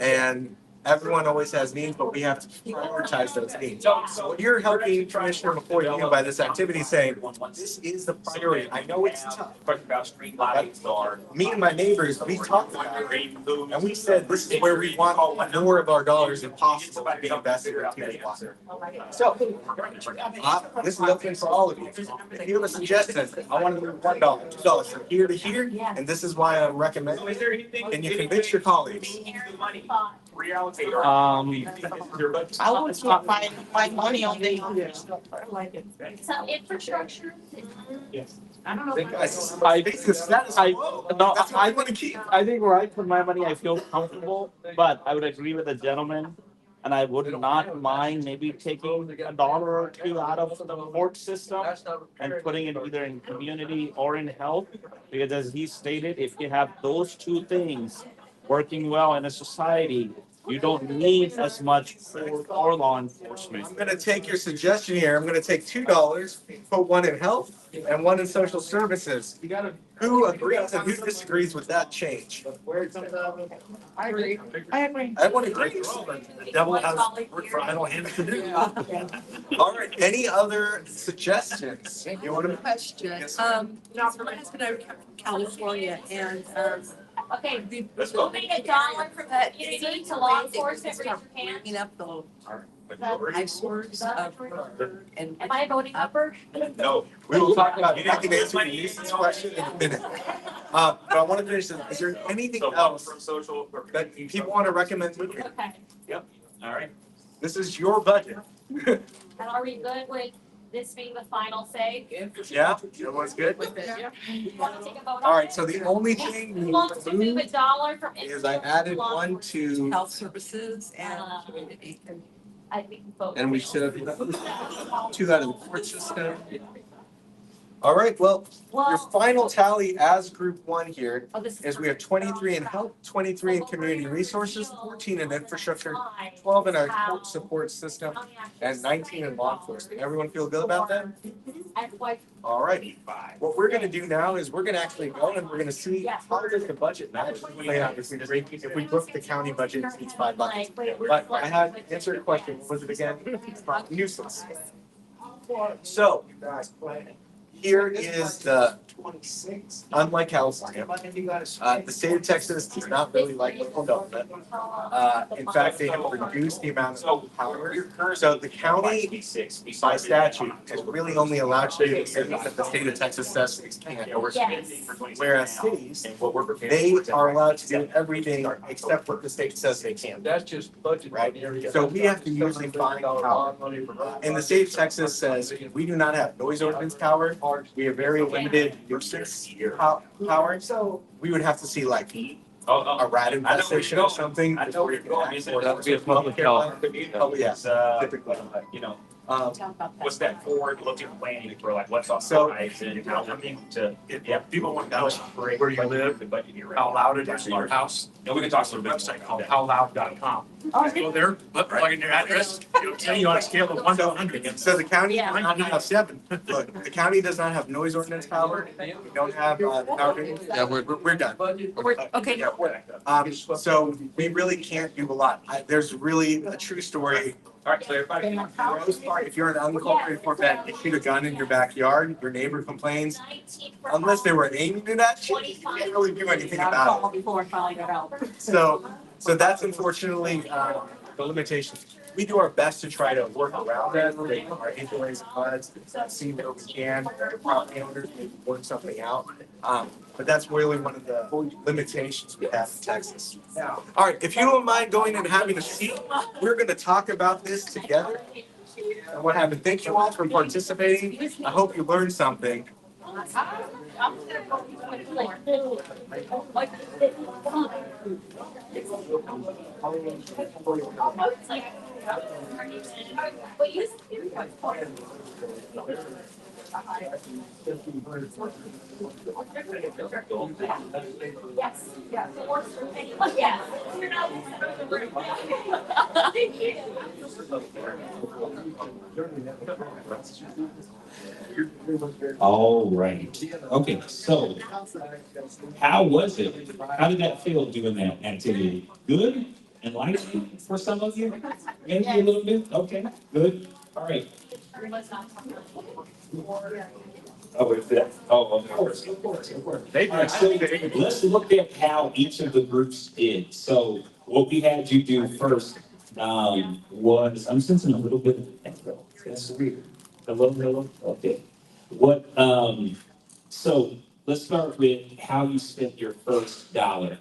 And everyone always has needs, but we have to prioritize those needs. So what you're helping Commissioner McCoy do by this activity, saying, this is the priority. I know it's tough. About street lights or. Me and my neighbors, we talked about it, and we said, this is where we want more of our dollars if possible to be invested in community water. So, this is open for all of you. If you have a suggestion, I want to move $1, $2 from here to here, and this is why I recommend it. And you convince your colleagues. I would not find money on the. So infrastructure. I don't know. I think the status quo. That's what I want to keep. I think where I put my money, I feel comfortable, but I would agree with the gentleman. And I would not mind maybe taking $1 or $2 out of the court system and putting it either in community or in health. Because as he stated, if you have those 2 things working well in a society, You don't need as much for law enforcement. I'm gonna take your suggestion here. I'm gonna take $2, put one in health and one in social services. Who agrees and who disagrees with that change? I agree. Everyone agrees. The devil has work for idle hands to do. All right, any other suggestions? You want to? Question. Yes. My husband and I come from California and, Okay, Let's go. moving $1 from the community to law enforcement, raise your hand. bringing up the eyesores of murder and. Am I a voting member? No, we will talk about, you can answer Denise's question in a minute. But I want to finish this. Is there anything else that people want to recommend moving? Okay, Yep. All right. This is your budget. and are we good with this being the final say? Yeah, everyone's good? You want to take a vote on it? All right, so the only thing Who we wants to move $1 from? is I added one to, Health services and community. I think both. and we should have 2 out of the court system. All right, well, your final tally as group 1 here is we have 23 in health, 23 in community resources, 14 in infrastructure, 12 in our court support system, and 19 in law enforcement. Everyone feel good about that? All right. What we're gonna do now is we're gonna actually go and we're gonna see how does the budget match play out if we book the county budget in each 5 buckets. But I had answered a question. What was it again? Nuisance. So here is the, unlike California, the state of Texas does not really like local government. In fact, they have reduced the amount of power. So the county, by statute, is really only allowed to do things that the state of Texas says it can't. Whereas cities, they are allowed to do everything except what the state says they can. That's just budget. Right? So we have to usually find power. And the state of Texas says we do not have noise ordinance power. We have very limited nuisance power. So we would have to see like a rat infestation or something. Before we can act. That would be a public health. Oh, yes, typically. You know, Um, what's that forward-looking planning for like what's on So- horizon, how looking to, Yeah, people want to know where you live, how loud it is in your house. And we can talk There's a a little bit website called howloud.com. Go there, plug in your address, it'll tell you on a scale of 1 to 100. So the county Yeah. might not have 7. Look, the county does not have noise ordinance power. We don't have, power. Yeah, we're done. Okay. Yeah, so we really can't do a lot. There's really a true story. All right, so everybody. For the most part, if you're an unincorporated Corvette, you shoot a gun in your backyard, your neighbor complains. Unless they were aiming it at you, you can't really do anything about it. Before I finally got out. So that's unfortunately, the limitation. We do our best to try to work around that, make our HOAs and HUDs, see where we can, property owners, maybe work something out. But that's really one of the limitations we have in Texas. All right, if you don't mind going and having a seat, we're gonna talk about this together and what happened. Thank you all for participating. I hope you learned something. Yes, yeah, it works for me. Yeah. You're not All right. Okay, so how was it? How did that feel doing that activity? Good? Enlightening for some of you? Maybe a little bit? Okay, good. All right. Oh, is that? Oh, of course. All right, so let's look at how each of the groups did. So what we had you do first was, I'm sensing a little bit of echo. That's weird. Hello, okay. What, so let's start with how you spent your first dollar.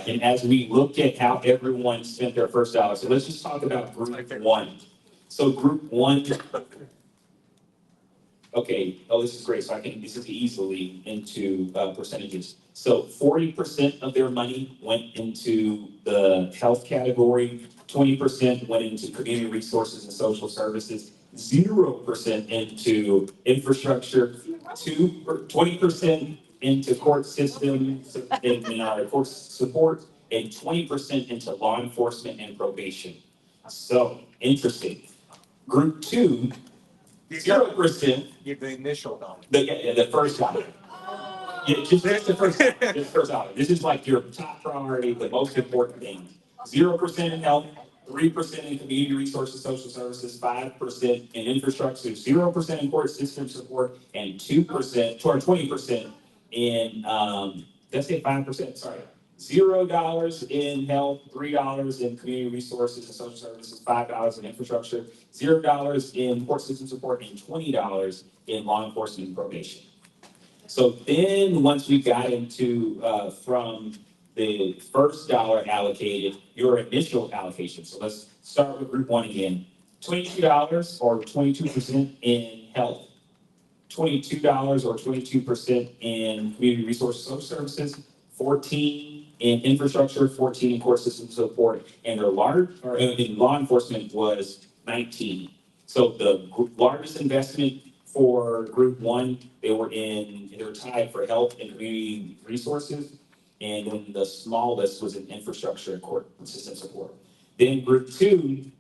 And as we look at how everyone spent their first dollar, so let's just talk about group 1. So group 1, okay, oh, this is great, so this is easily into percentages. So 40% of their money went into the health category, 20% went into community resources and social services, 0% into infrastructure, 20% into court systems and court support, and 20% into law enforcement and probation. So, interesting. Group 2, 0%. Give the initial dollar. The first dollar. Yeah, just the first dollar. Just the first dollar. This is like your top priority, the most important thing. 0% in health, 3% in community resources, social services, 5% in infrastructure, 0% in court system support, and 2% or 20% in did I say 5%? Sorry. $0 in health, $3 in community resources and social services, $5 in infrastructure, $0 in court system support, and $20 in law enforcement and probation. So then, once we got into from the first dollar allocated, your initial allocation. So let's start with group 1 again. $22 or 22% in health, $22 or 22% in community resources social services, 14 in infrastructure, 14 in court system support, and their in law enforcement was 19. So the largest investment for group 1, they were tied for health and community resources, and then the smallest was in infrastructure and court system support. Then group 2,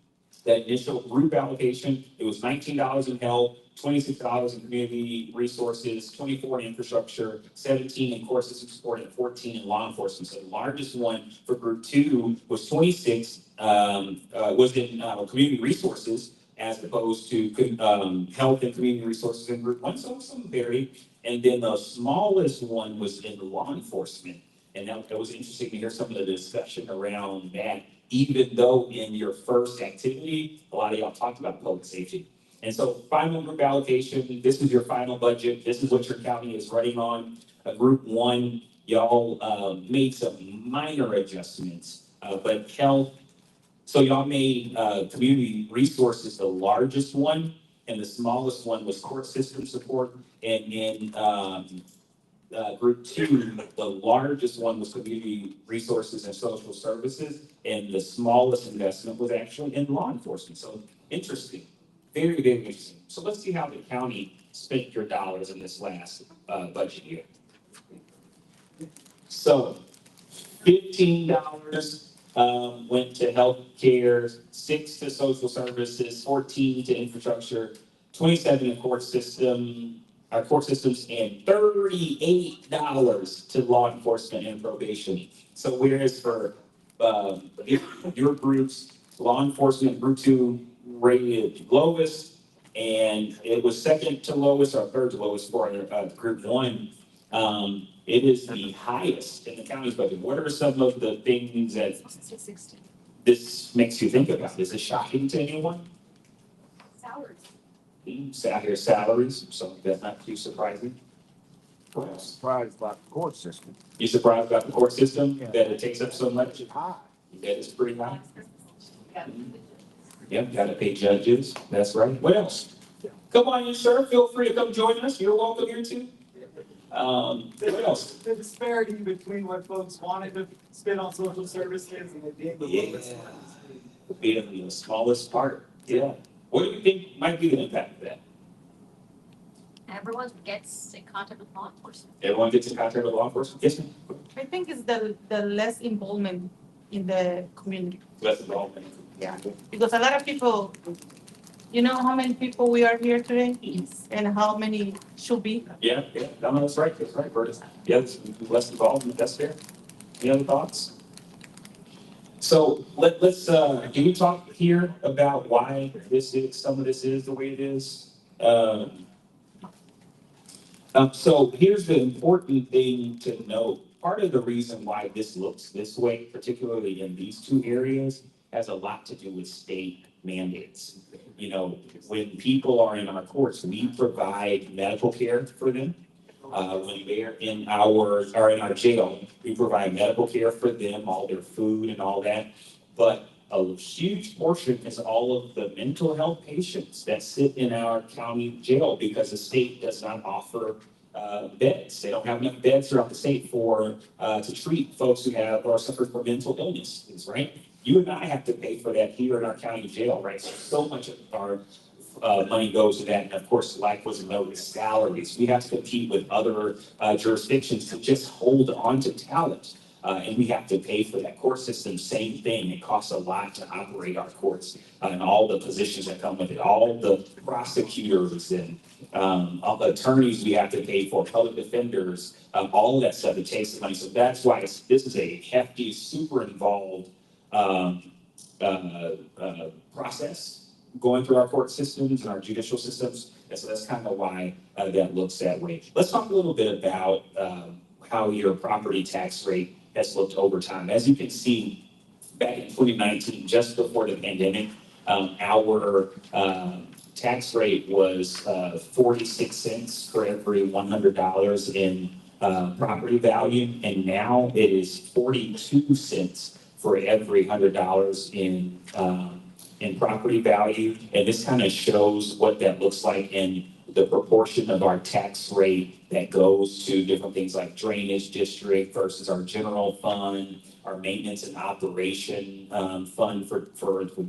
that initial group allocation, it was $19 in health, $26 in community resources, 24 in infrastructure, 17 in court system support, and 14 in law enforcement. So the largest one for group 2 was 26, was in community resources as opposed to health and community resources in group 1. So some varied. And then the smallest one was in law enforcement. And that was interesting to hear some of the discussion around that, even though in your first activity, a lot of y'all talked about public safety. And so final group allocation, this is your final budget. This is what your county is running on. Group 1, y'all made some minor adjustments, but health, so y'all made community resources the largest one, and the smallest one was court system support. And in group 2, the largest one was community resources and social services, and the smallest investment was actually in law enforcement. So interesting, very, very interesting. So let's see how the county spent your dollars in this last budget year. So $15 went to healthcare, 6 to social services, 14 to infrastructure, 27 to court systems, and $38 to law enforcement and probation. So whereas for your groups, law enforcement group 2 rated lowest, and it was second to lowest or third to lowest for group 1. It is the highest in the county's budget. What are some of the things that this makes you think about? Is it shocking to anyone? Salaries. Salaries, so that's not too surprising. I'm surprised about the court system. You surprised about the court system, Yeah. that it takes up so much? High. That is pretty high. Yep, gotta pay judges, that's right. What else? Come on in, sir, feel free to come join us, you're welcome here too. What else? The disparity between what folks wanted to spend on social services and it being the lowest. Being the smallest part, yeah. What do you think might be the impact of that? Everyone gets in contact with law enforcement. Everyone gets in contact with law enforcement? Yes, ma'am. I think it's the less involvement in the community. Less involvement. Yeah, because a lot of people, you know how many people we are here today? Yes. And how many should be? Yeah, no, that's right, Curtis. Yeah, it's less involvement, that's fair. Any other thoughts? So let's can we talk here about why some of this is the way it is? So here's the important thing to note. Part of the reason why this looks this way, particularly in these 2 areas, has a lot to do with state mandates. You know, when people are in our courts, we provide medical care for them. When they're in our jail, we provide medical care for them, all their food and all that. But a huge portion is all of the mental health patients that sit in our county jail because the state does not offer beds. They don't have enough beds throughout the state to treat folks who have or suffer from mental illnesses, right? You and I have to pay for that here in our county jail, right? So much of our money goes to that. And of course, like was noted, salaries. We have to compete with other jurisdictions to just hold on to talent. And we have to pay for that court system, same thing. It costs a lot to operate our courts and all the positions that come with it, all the prosecutors and all the attorneys we have to pay for, public defenders, all of that stuff, it takes money. So that's why this is a hefty, super involved process going through our court systems and our judicial systems. And so that's kind of why that looks that way. Let's talk a little bit about how your property tax rate has looked over time. As you can see, back in 2019, just before the pandemic, our tax rate was 46 cents for every $100 in property value, and now it is 42 cents for every $100 in property value. And this kind of shows what that looks like in the proportion of our tax rate that goes to different things like drainage district versus our general fund, our maintenance and operation fund for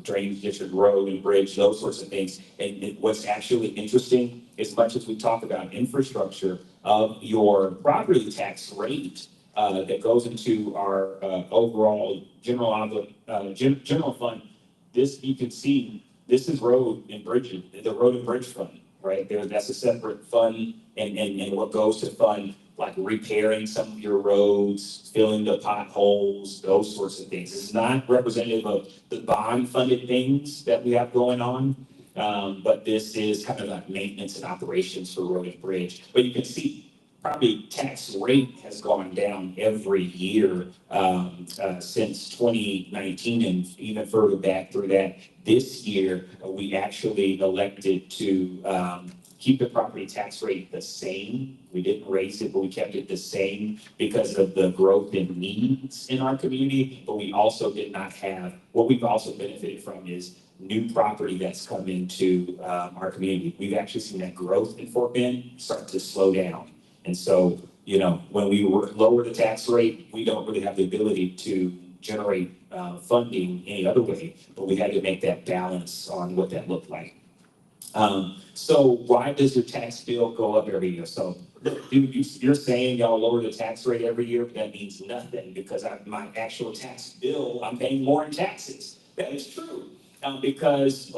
drainage district, road and bridge, those sorts of things. And what's actually interesting, as much as we talk about infrastructure, of your property tax rate that goes into our overall general fund, this, you can see, this is road and bridge, the road and bridge fund, right there. That's a separate fund, and what goes to fund like repairing some of your roads, filling the potholes, those sorts of things. It's not representative of the bond funded things that we have going on. But this is kind of like maintenance and operations for road and bridge. But you can see property tax rate has gone down every year since 2019 and even further back through that. This year, we actually elected to keep the property tax rate the same. We didn't raise it, but we kept it the same because of the growth in needs in our community. But we also did not have, what we've also benefited from is new property that's come into our community. We've actually seen that growth in Fort Bend start to slow down. And so, you know, when we lower the tax rate, we don't really have the ability to generate funding any other way, but we had to make that balance on what that looked like. So why does your tax bill go up every year? So you're saying y'all lower the tax rate every year, but that means nothing because my actual tax bill, I'm paying more in taxes. That is true. Because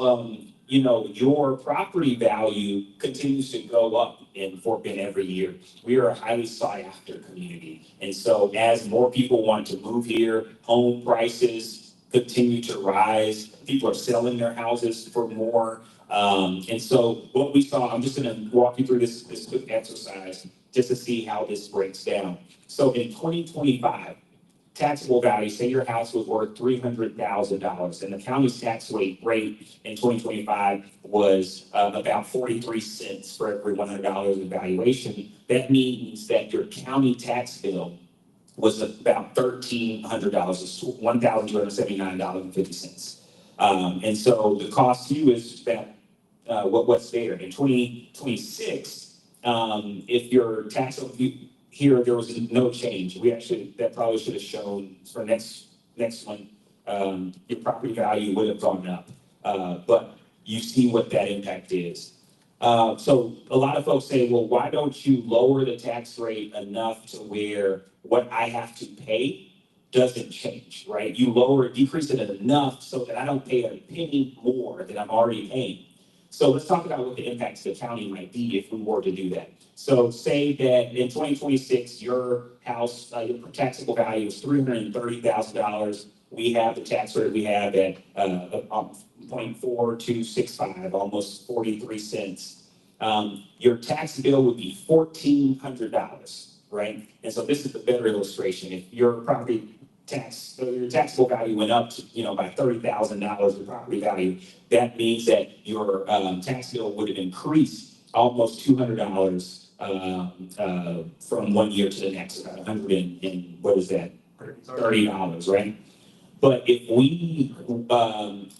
you know, your property value continues to go up in Fort Bend every year. We are a highly sought after community. And so as more people want to move here, home prices continue to rise. People are selling their houses for more. And so what we saw, I'm just gonna walk you through this quick exercise just to see how this breaks down. So in 2025, taxable value, say your house was worth $300,000 and the county's tax rate in 2025 was about 43 cents for every $100 in valuation. That means that your county tax bill was about $1,300, $1,279.50. And so the cost to you is about what's there. In 2026, if your tax here, there was no change. We actually, that probably should have shown for next one, your property value would have gone up. But you see what that impact is. So a lot of folks say, well, why don't you lower the tax rate enough to where what I have to pay doesn't change, right? You decrease it enough so that I don't pay a penny more than I'm already paying. So let's talk about what the impact to the county might be if we were to do that. So say that in 2026, your house, your taxable value is $330,000. We have the tax rate we have at 0.4265, almost 43 cents. Your tax bill would be $1,400, right? And so this is a better illustration. If your property tax, your taxable value went up, by $30,000 in property value, that means that your tax bill would have increased almost $200 from one year to the next, about $30, right? But if we,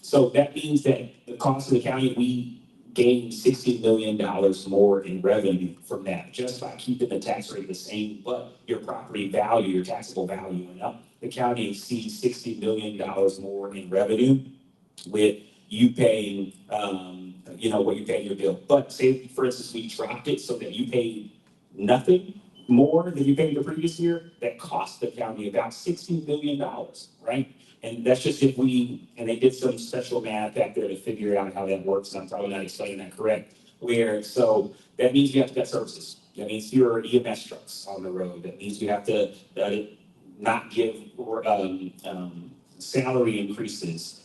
so that means that the cost of the county, we gain $60 million more in revenue from that, just by keeping the tax rate the same, but your property value, your taxable value went up. The county sees $60 million more in revenue with you paying, what you pay your bill. But say, for instance, we dropped it so that you paid nothing, more than you paid the previous year, that cost the county about $60 million, right? And that's just if we, and they did some special math back there to figure out how that works, and I'm probably not explaining that correct. So that means you have to cut services. That means fewer EMS trucks on the road. That means you have to not give salary increases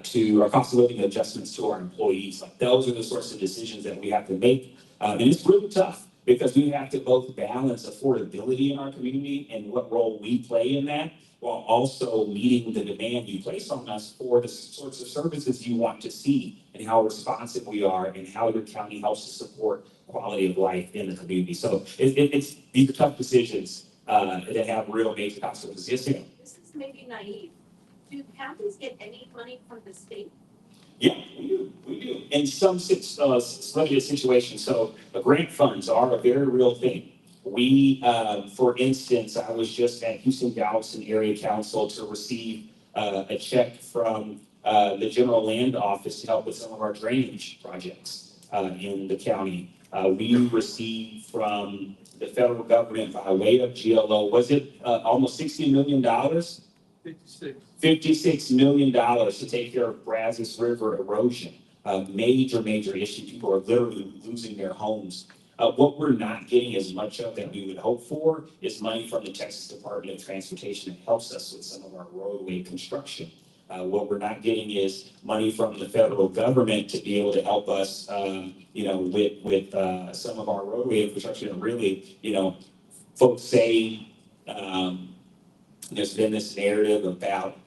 to our cost of living adjustments to our employees. Like those are the sorts of decisions that we have to make. And it's really tough because we have to both balance affordability in our community and what role we play in that, while also meeting the demand you place on us for the sorts of services you want to see and how responsive we are and how your county helps to support quality of life in the community. So it's these are tough decisions that have real major consequences. Yes, ma'am. This is maybe naive. Do counties get any money from the state? Yeah, we do. In some limited situations, so grant funds are a very real thing. We, for instance, I was just at Houston-Galveston Area Council to receive a check from the General Land Office to help with some of our drainage projects in the county. We received from the federal government by way of GLO, was it almost $60 million? 56. $56 million to take care of Brazos River erosion. Major issue. People are literally losing their homes. What we're not getting as much of that we would hope for is money from the Texas Department of Transportation that helps us with some of our roadway construction. What we're not getting is money from the federal government to be able to help us, with some of our roadway infrastructure. And really, folks say, there's been this narrative about,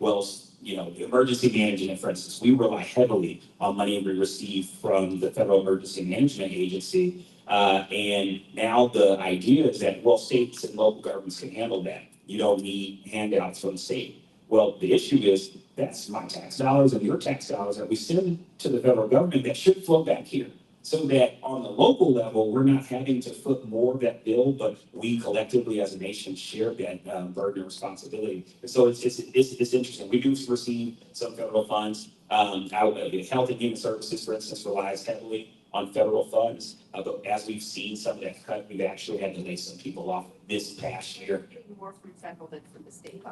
emergency management, for instance. We rely heavily on money we receive from the Federal Emergency Management Agency. And now the idea is that, states and local governments can handle that. You don't need handouts from the state. Well, the issue is that's my tax dollars and your tax dollars that we send to the federal government that should flow back here. So that on the local level, we're not having to foot more of that bill, but we collectively as a nation share that burden of responsibility. And so it's interesting. We do receive some federal funds. Health and Human Services, for instance, relies heavily on federal funds. But as we've seen some of that cut, we've actually had to lay some people off this past year. More from federal than from the state.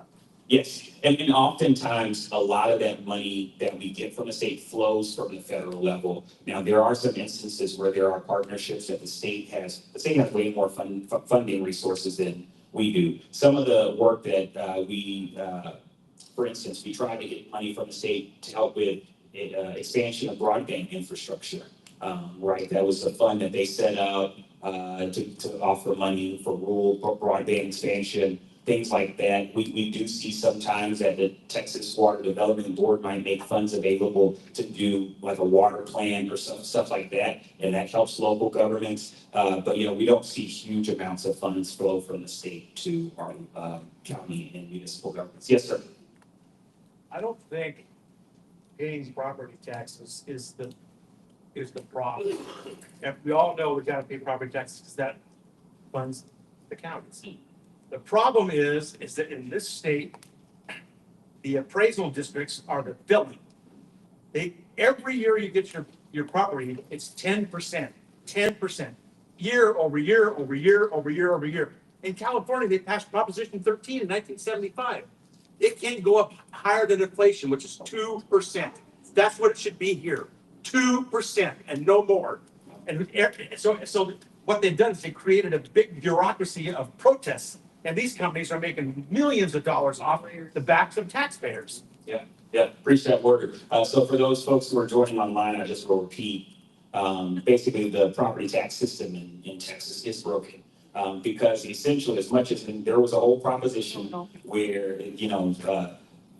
Yes, and oftentimes a lot of that money that we get from the state flows from the federal level. Now, there are some instances where there are partnerships that the state has way more funding resources than we do. Some of the work that for instance, we tried to get money from the state to help with expansion of broadband infrastructure. Right, that was a fund that they set up to offer money for rural broadband expansion. Things like that. We do see sometimes that the Texas Water Development Board might make funds available to do like a water plan or stuff like that, and that helps local governments. But we don't see huge amounts of funds flow from the state to our county and municipal governments. Yes, sir. I don't think paying property taxes is the problem. And we all know we gotta pay property taxes because that funds the counties. The problem is that in this state, the appraisal districts are the villain. Every year you get your property, it's 10%, 10%, year over year over year over year over year. In California, they passed Proposition 13 in 1975. It can't go up higher than inflation, which is 2%. That's what it should be here, 2% and no more. And so what they've done is they created a big bureaucracy of protests. And these companies are making millions of dollars off the backs of taxpayers. Yeah, appreciate that word. So for those folks who are joining online, I just will repeat. Basically, the property tax system in Texas is broken. Because essentially, as much as there was a whole proposition where,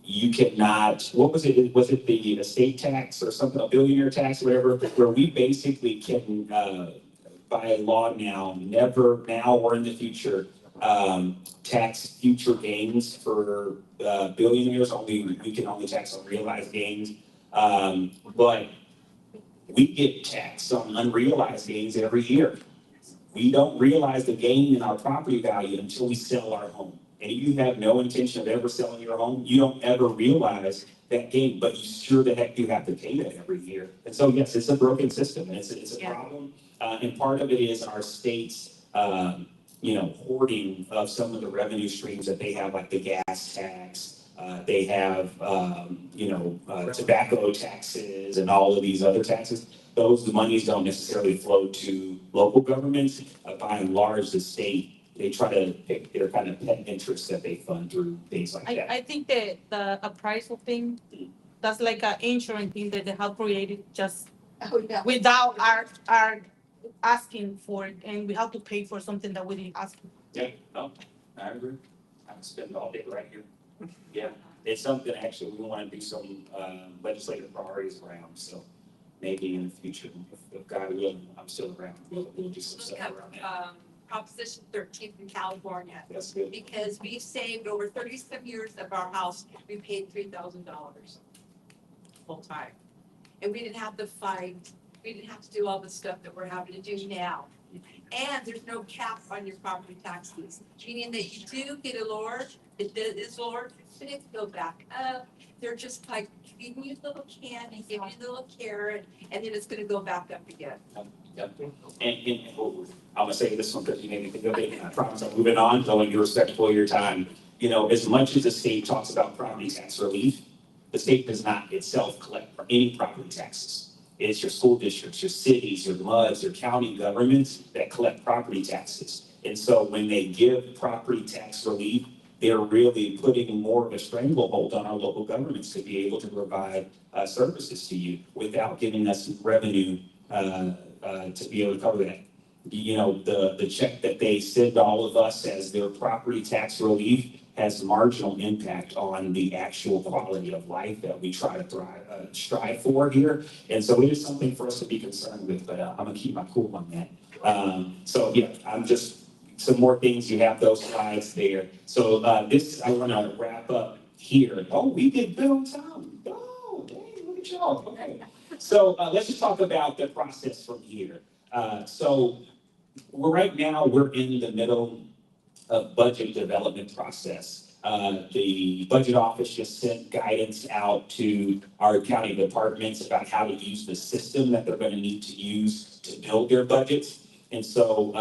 you cannot, what was it? Was it the estate tax or something, a billionaire tax, or whatever, where we basically can, by law never now or in the future, tax future gains for billionaires. We can only tax on realized gains. But we get taxed on unrealized gains every year. We don't realize the gain in our property value until we sell our home. And if you have no intention of ever selling your home, you don't ever realize that gain, but you sure the heck you have to pay that every year. And so, yes, it's a broken system, and it's a problem. And part of it is our state's hoarding of some of the revenue streams that they have, like the gas tax. They have, tobacco taxes and all of these other taxes. Those monies don't necessarily flow to local governments. By and large, the state, they try to pick their kind of pet interests that they fund through things like that. I think that the appraisal thing, that's like an insurance thing that they have created just without our asking for it, and we have to pay for something that we didn't ask for. Yeah, no, I agree. I can spend all day right here. Yeah, it's something actually we want to do some legislative priorities around, so maybe in the future, if God willing, I'm still around, we'll do some Look stuff up, around that. Proposition 13 from California. That's good. Because we saved over 30-some years of our house, we paid $3,000 full time. And we didn't have to fight, we didn't have to do all the stuff that we're having to do now. And there's no cap on your property taxes, meaning that you do get a lower, it is lower, but it go back up. They're just like giving you a little candy, giving you a little carrot, and then it's gonna go back up again. Yep. And I'm gonna say this one because you made me think of it, and I promise I'm moving on, so you're respectful of your time. As much as the state talks about property tax relief, the state does not itself collect any property taxes. It's your school districts, your cities, your MUDs, your county governments that collect property taxes. And so when they give property tax relief, they're really putting more of a stranglehold on our local governments to be able to provide services to you without giving us revenue to be able to cover that. The check that they send all of us as their property tax relief has marginal impact on the actual quality of life that we try to strive for here. And so it is something for us to be concerned with, but I'm gonna keep my cool on that. So yeah, I'm just, some more things, you have those slides there. So this, I wanna wrap up here. Oh, we did good on time. Oh, dang, look at y'all, okay. So let's just talk about the process from here. So right now, we're in the middle of budget development process. The budget office just sent guidance out to our county departments about how to use the system that they're going to need to use to build their budgets. And so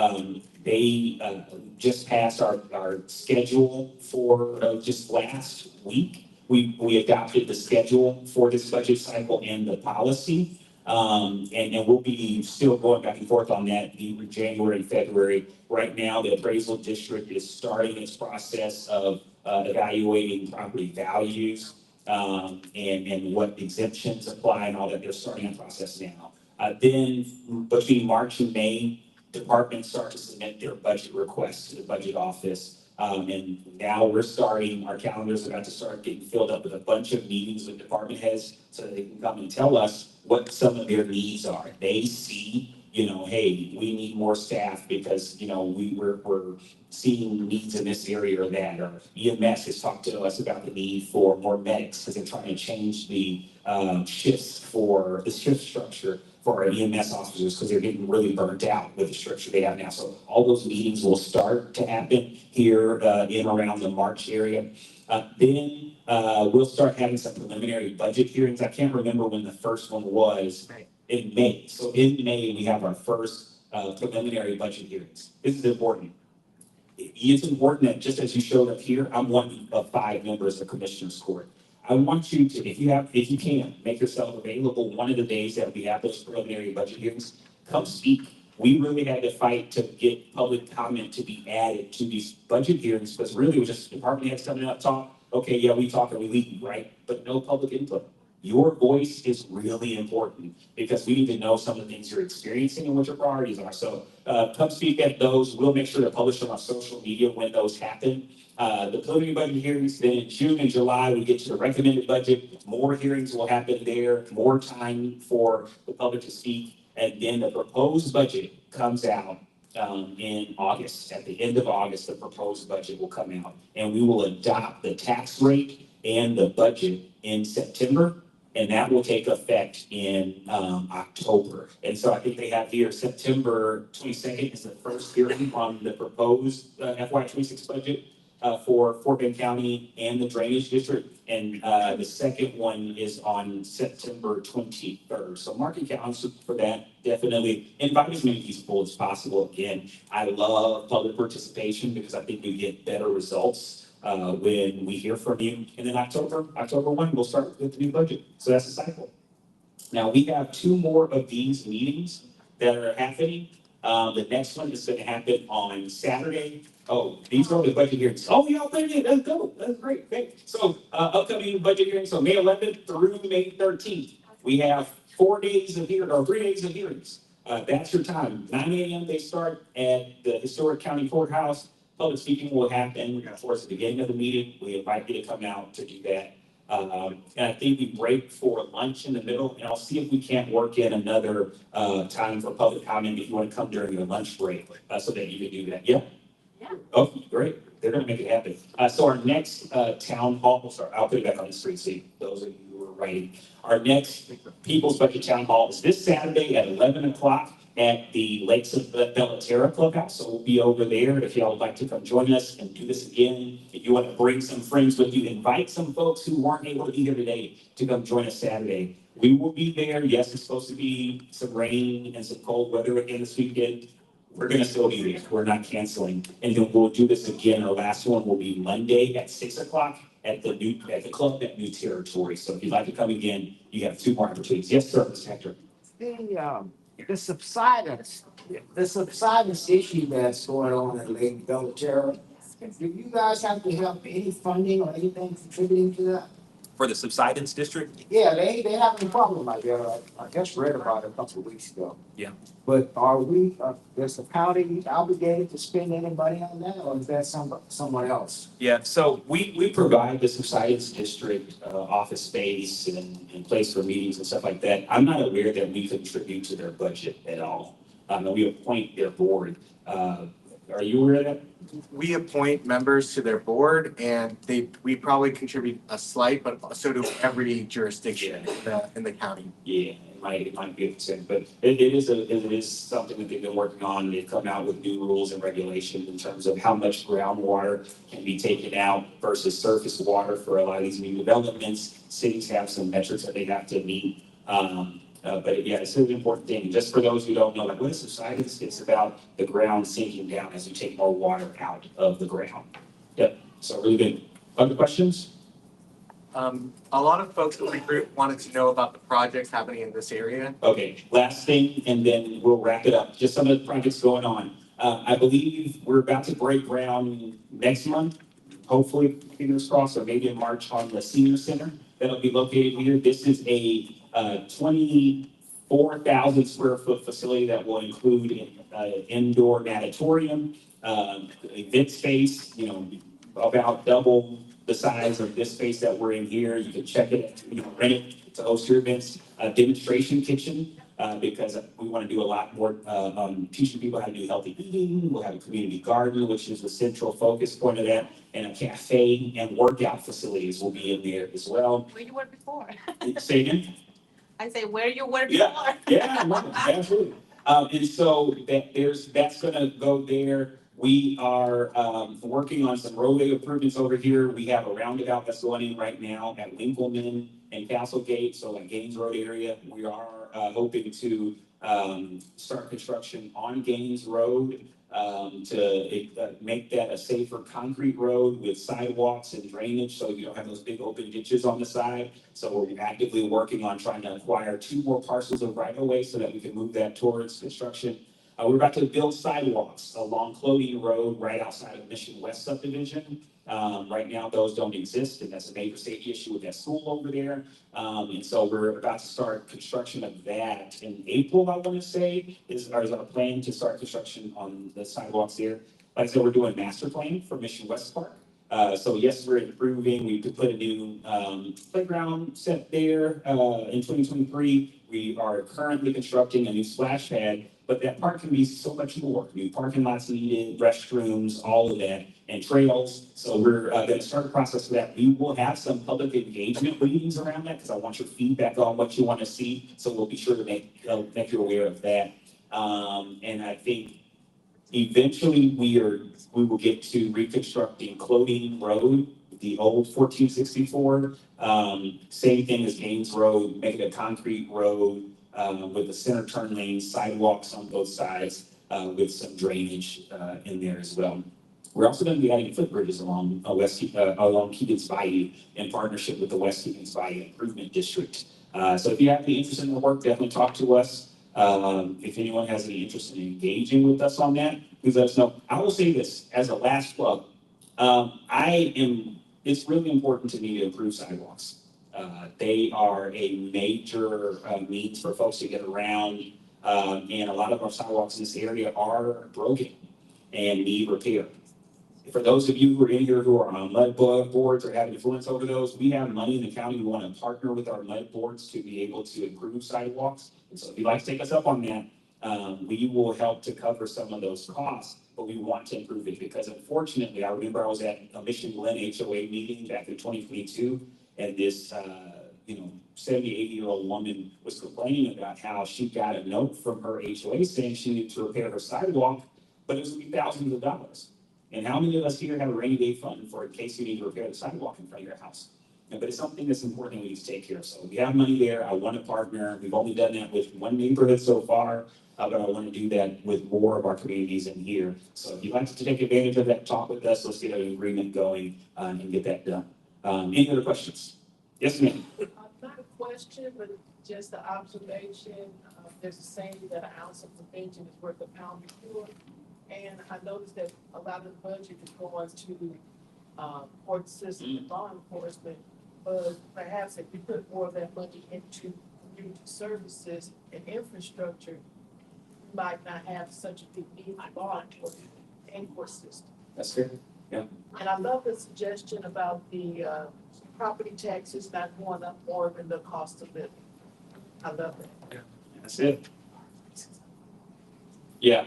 they just passed our schedule for just last week. We adopted the schedule for this budget cycle and the policy. And we'll be still going back and forth on that in January and February. Right now, the appraisal district is starting its process of evaluating property values and what exemptions apply and all that. They're starting that process now. Then between March and May, departments start to submit their budget requests to the budget office. And now we're starting, our calendars are about to start getting filled up with a bunch of meetings with department heads so that they can come and tell us what some of their needs are. They see, hey, we need more staff because, we're seeing needs in this area or that, or EMS has talked to us about the need for more medics because they're trying to change the shift structure for our EMS officers because they're getting really burnt out with the structure they have now. So all those meetings will start to happen here in around the March area. Then we'll start having some preliminary budget hearings. I can't remember when the first one was. In May. So in May, we have our first preliminary budget hearings. This is important. It's important that just as you showed up here, I'm one of 5 members of Commissioner's Court. I want you to, if you can, make yourself available one of the days that we have those preliminary budget hearings. Come speak. We really had to fight to get public comment to be added to these budget hearings because really it was just department heads coming up talk. Okay, yeah, we talk and we leave, right? But no public input. Your voice is really important because we need to know some of the things you're experiencing and what your priorities are. So come speak at those. We'll make sure to publish them on social media when those happen. The preliminary budget hearings, then in June and July, we get to the recommended budget. More hearings will happen there, more time for the public to speak. And then the proposed budget comes out in August. At the end of August, the proposed budget will come out. And we will adopt the tax rate and the budget in September. And that will take effect in October. And so I think they have here September 22nd is the first hearing on the proposed FY26 budget. for Fort Bend County and the Drainage District. And the second one is on September 23rd. So mark your calendars for that. Definitely invite as many people as possible. Again, I love public participation because I think we get better results when we hear from you. And then October 1, we'll start with the new budget. So that's the cycle. Now, we have 2 more of these meetings that are happening. The next one is going to happen on Saturday. Oh, these are the budget hearings. Oh, y'all did it. Let's go. That's great. Okay. So, upcoming budget hearings. So, May 11th through May 13th, we have 4 days of hearings or 3 days of hearings. That's your time. 9 a.m. they start at the Historic County Courthouse. Public speaking will happen, of course, at the beginning of the meeting. We invite you to come out to do that. And I think we break for lunch in the middle, and I'll see if we can't work in another time for public comment if you want to come during your lunch break, so that you can do that. Yeah? Yeah. Oh, great. They're gonna make it happen. So our next town hall, sorry, I'll put it back on the screen, so those of you who are writing. Our next People's Budget Town Hall is this Saturday at 11 o'clock at the Lakes of Bellaterra Clubhouse. So we'll be over there if y'all would like to come join us and do this again. If you want to bring some friends with you, invite some folks who weren't able to be here today to come join us Saturday. We will be there. Yes, it's supposed to be some rain and some cold weather again this weekend. We're gonna still be there. We're not canceling. And then we'll do this again. Our last one will be Monday at 6 o'clock at the club at New Territory. So if you'd like to come again, you have 2 more opportunities. Yes, sir, Mr. Hector. The subsidence issue that's going on at Lake Belterra, do you guys have to have any funding or anything contributing to that? For the subsidence district? Yeah, they having a problem out there. I just read about it a couple of weeks ago. Yeah. But is the county obligated to spend any money on that, or is that someone else? Yeah, so we provide the subsidence district office space and place for meetings and stuff like that. I'm not aware that we contribute to their budget at all. And we appoint their board. Are you aware of that? We appoint members to their board, and we probably contribute a slight, but so do every jurisdiction in the county. Yeah, it might be a percent, but it is something that they've been working on. They've come out with new rules and regulations in terms of how much groundwater can be taken out versus surface water for a lot of these new developments. Cities have some metrics that they have to meet. But yeah, it's an important thing. Just for those who don't know, like what is subsidence? It's about the ground sinking down as you take more water out of the ground. Yep. So really good. Other questions? A lot of folks in the group wanted to know about the projects happening in this area. Okay, last thing, and then we'll wrap it up. Just some of the projects going on. I believe we're about to break ground next month, hopefully, fingers crossed, or maybe in March on the senior center that'll be located here. This is a 24,000 square foot facility that will include an indoor natatorium, event space, about double the size of this space that we're in here. You can check it, rent it to host your events. Demonstration kitchen, because we want to do a lot more teaching people how to do healthy eating. We'll have a community garden, which is the central focus point of that, and a cafe and workout facilities will be in there as well. Where you were before. Say again? I say, where you were before. Yeah, no, absolutely. And so that's gonna go there. We are working on some roadway improvements over here. We have a roundabout that's going in right now at Winkleman and Castlegate, so like Gaines Road area. We are hoping to start construction on Gaines Road to make that a safer concrete road with sidewalks and drainage, so you don't have those big open ditches on the side. So we're actively working on trying to acquire 2 more parcels of right of way so that we can move that towards construction. We're about to build sidewalks along Clothing Road right outside of Mission West subdivision. Right now, those don't exist, and that's a major safety issue with that school over there. And so we're about to start construction of that in April, I want to say, is our plan to start construction on the sidewalks there. Like I said, we're doing master plan for Mission West Park. So yes, we're improving. We could put a new playground set there in 2023. We are currently constructing a new splash pad, but that park can be so much more. New parking lots needed, restrooms, all of that, and trails. So we're going to start the process for that. We will have some public engagement meetings around that because I want your feedback on what you want to see. So we'll be sure to make you aware of that. And I think Eventually, we will get to reconstructing Clothing Road, the old 1464. Same thing as Gaines Road, make it a concrete road, with a center turn lane, sidewalks on both sides, with some drainage, in there as well. We're also going to be adding footbridges along along Keegan's Bayou in partnership with the West Keegan's Bayou Improvement District. So if you have any interest in the work, definitely talk to us. If anyone has any interest in engaging with us on that, please let us know. I will say this as a last plug. It's really important to me to improve sidewalks. They are a major means for folks to get around. And a lot of our sidewalks in this area are broken and need repair. For those of you who are in here who are on mud boards or have influence over those, we have money in the county. We want to partner with our mud boards to be able to improve sidewalks. And so if you'd like to take us up on that, we will help to cover some of those costs, but we want to improve it because unfortunately, I remember I was at a Mission Glen HOA meeting back in 2022, and this, 70, 80-year-old woman was complaining about how she got a note from her HOA saying she needed to repair her sidewalk, but it was gonna be thousands of dollars. And how many of us here have a rainy day fund for in case you need to repair the sidewalk in front of your house? But it's something that's important we need to take care of. So we have money there. I want to partner. We've only done that with one neighborhood so far, but I want to do that with more of our communities in here. So if you'd like to take advantage of that, talk with us. Let's get an agreement going and get that done. Any other questions? Yes, ma'am. Not a question, but just an observation. There's a saying that an ounce of prevention is worth a pound of cure. And I noticed that a lot of the budget is going to court system and law enforcement, but perhaps if you put more of that money into community services and infrastructure, you might not have such a big need for law enforcement and court system. That's good. Yeah. And I love the suggestion about the property taxes not going up more than the cost of living. I love that. Yeah. That's it. Yeah.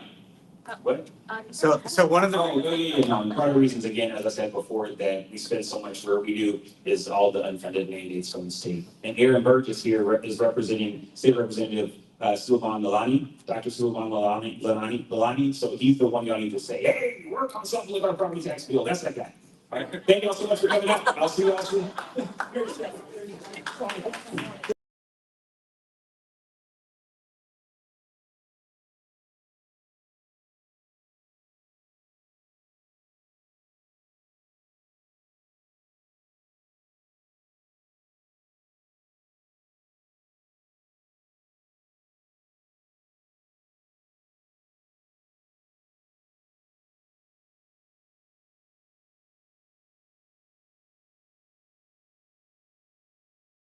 What? So one of the. Part of the reasons, again, as I said before, that we spend so much where we do is all the unfunded mandates from the state. And Aaron Burgess here is representing State Representative Sulaiman Lalani, Dr. Sulaiman Lalani. So he's the one y'all need to say, hey, work on something with our property tax bill. That's that guy. All right. Thank you all so much for coming out. I'll see you all soon.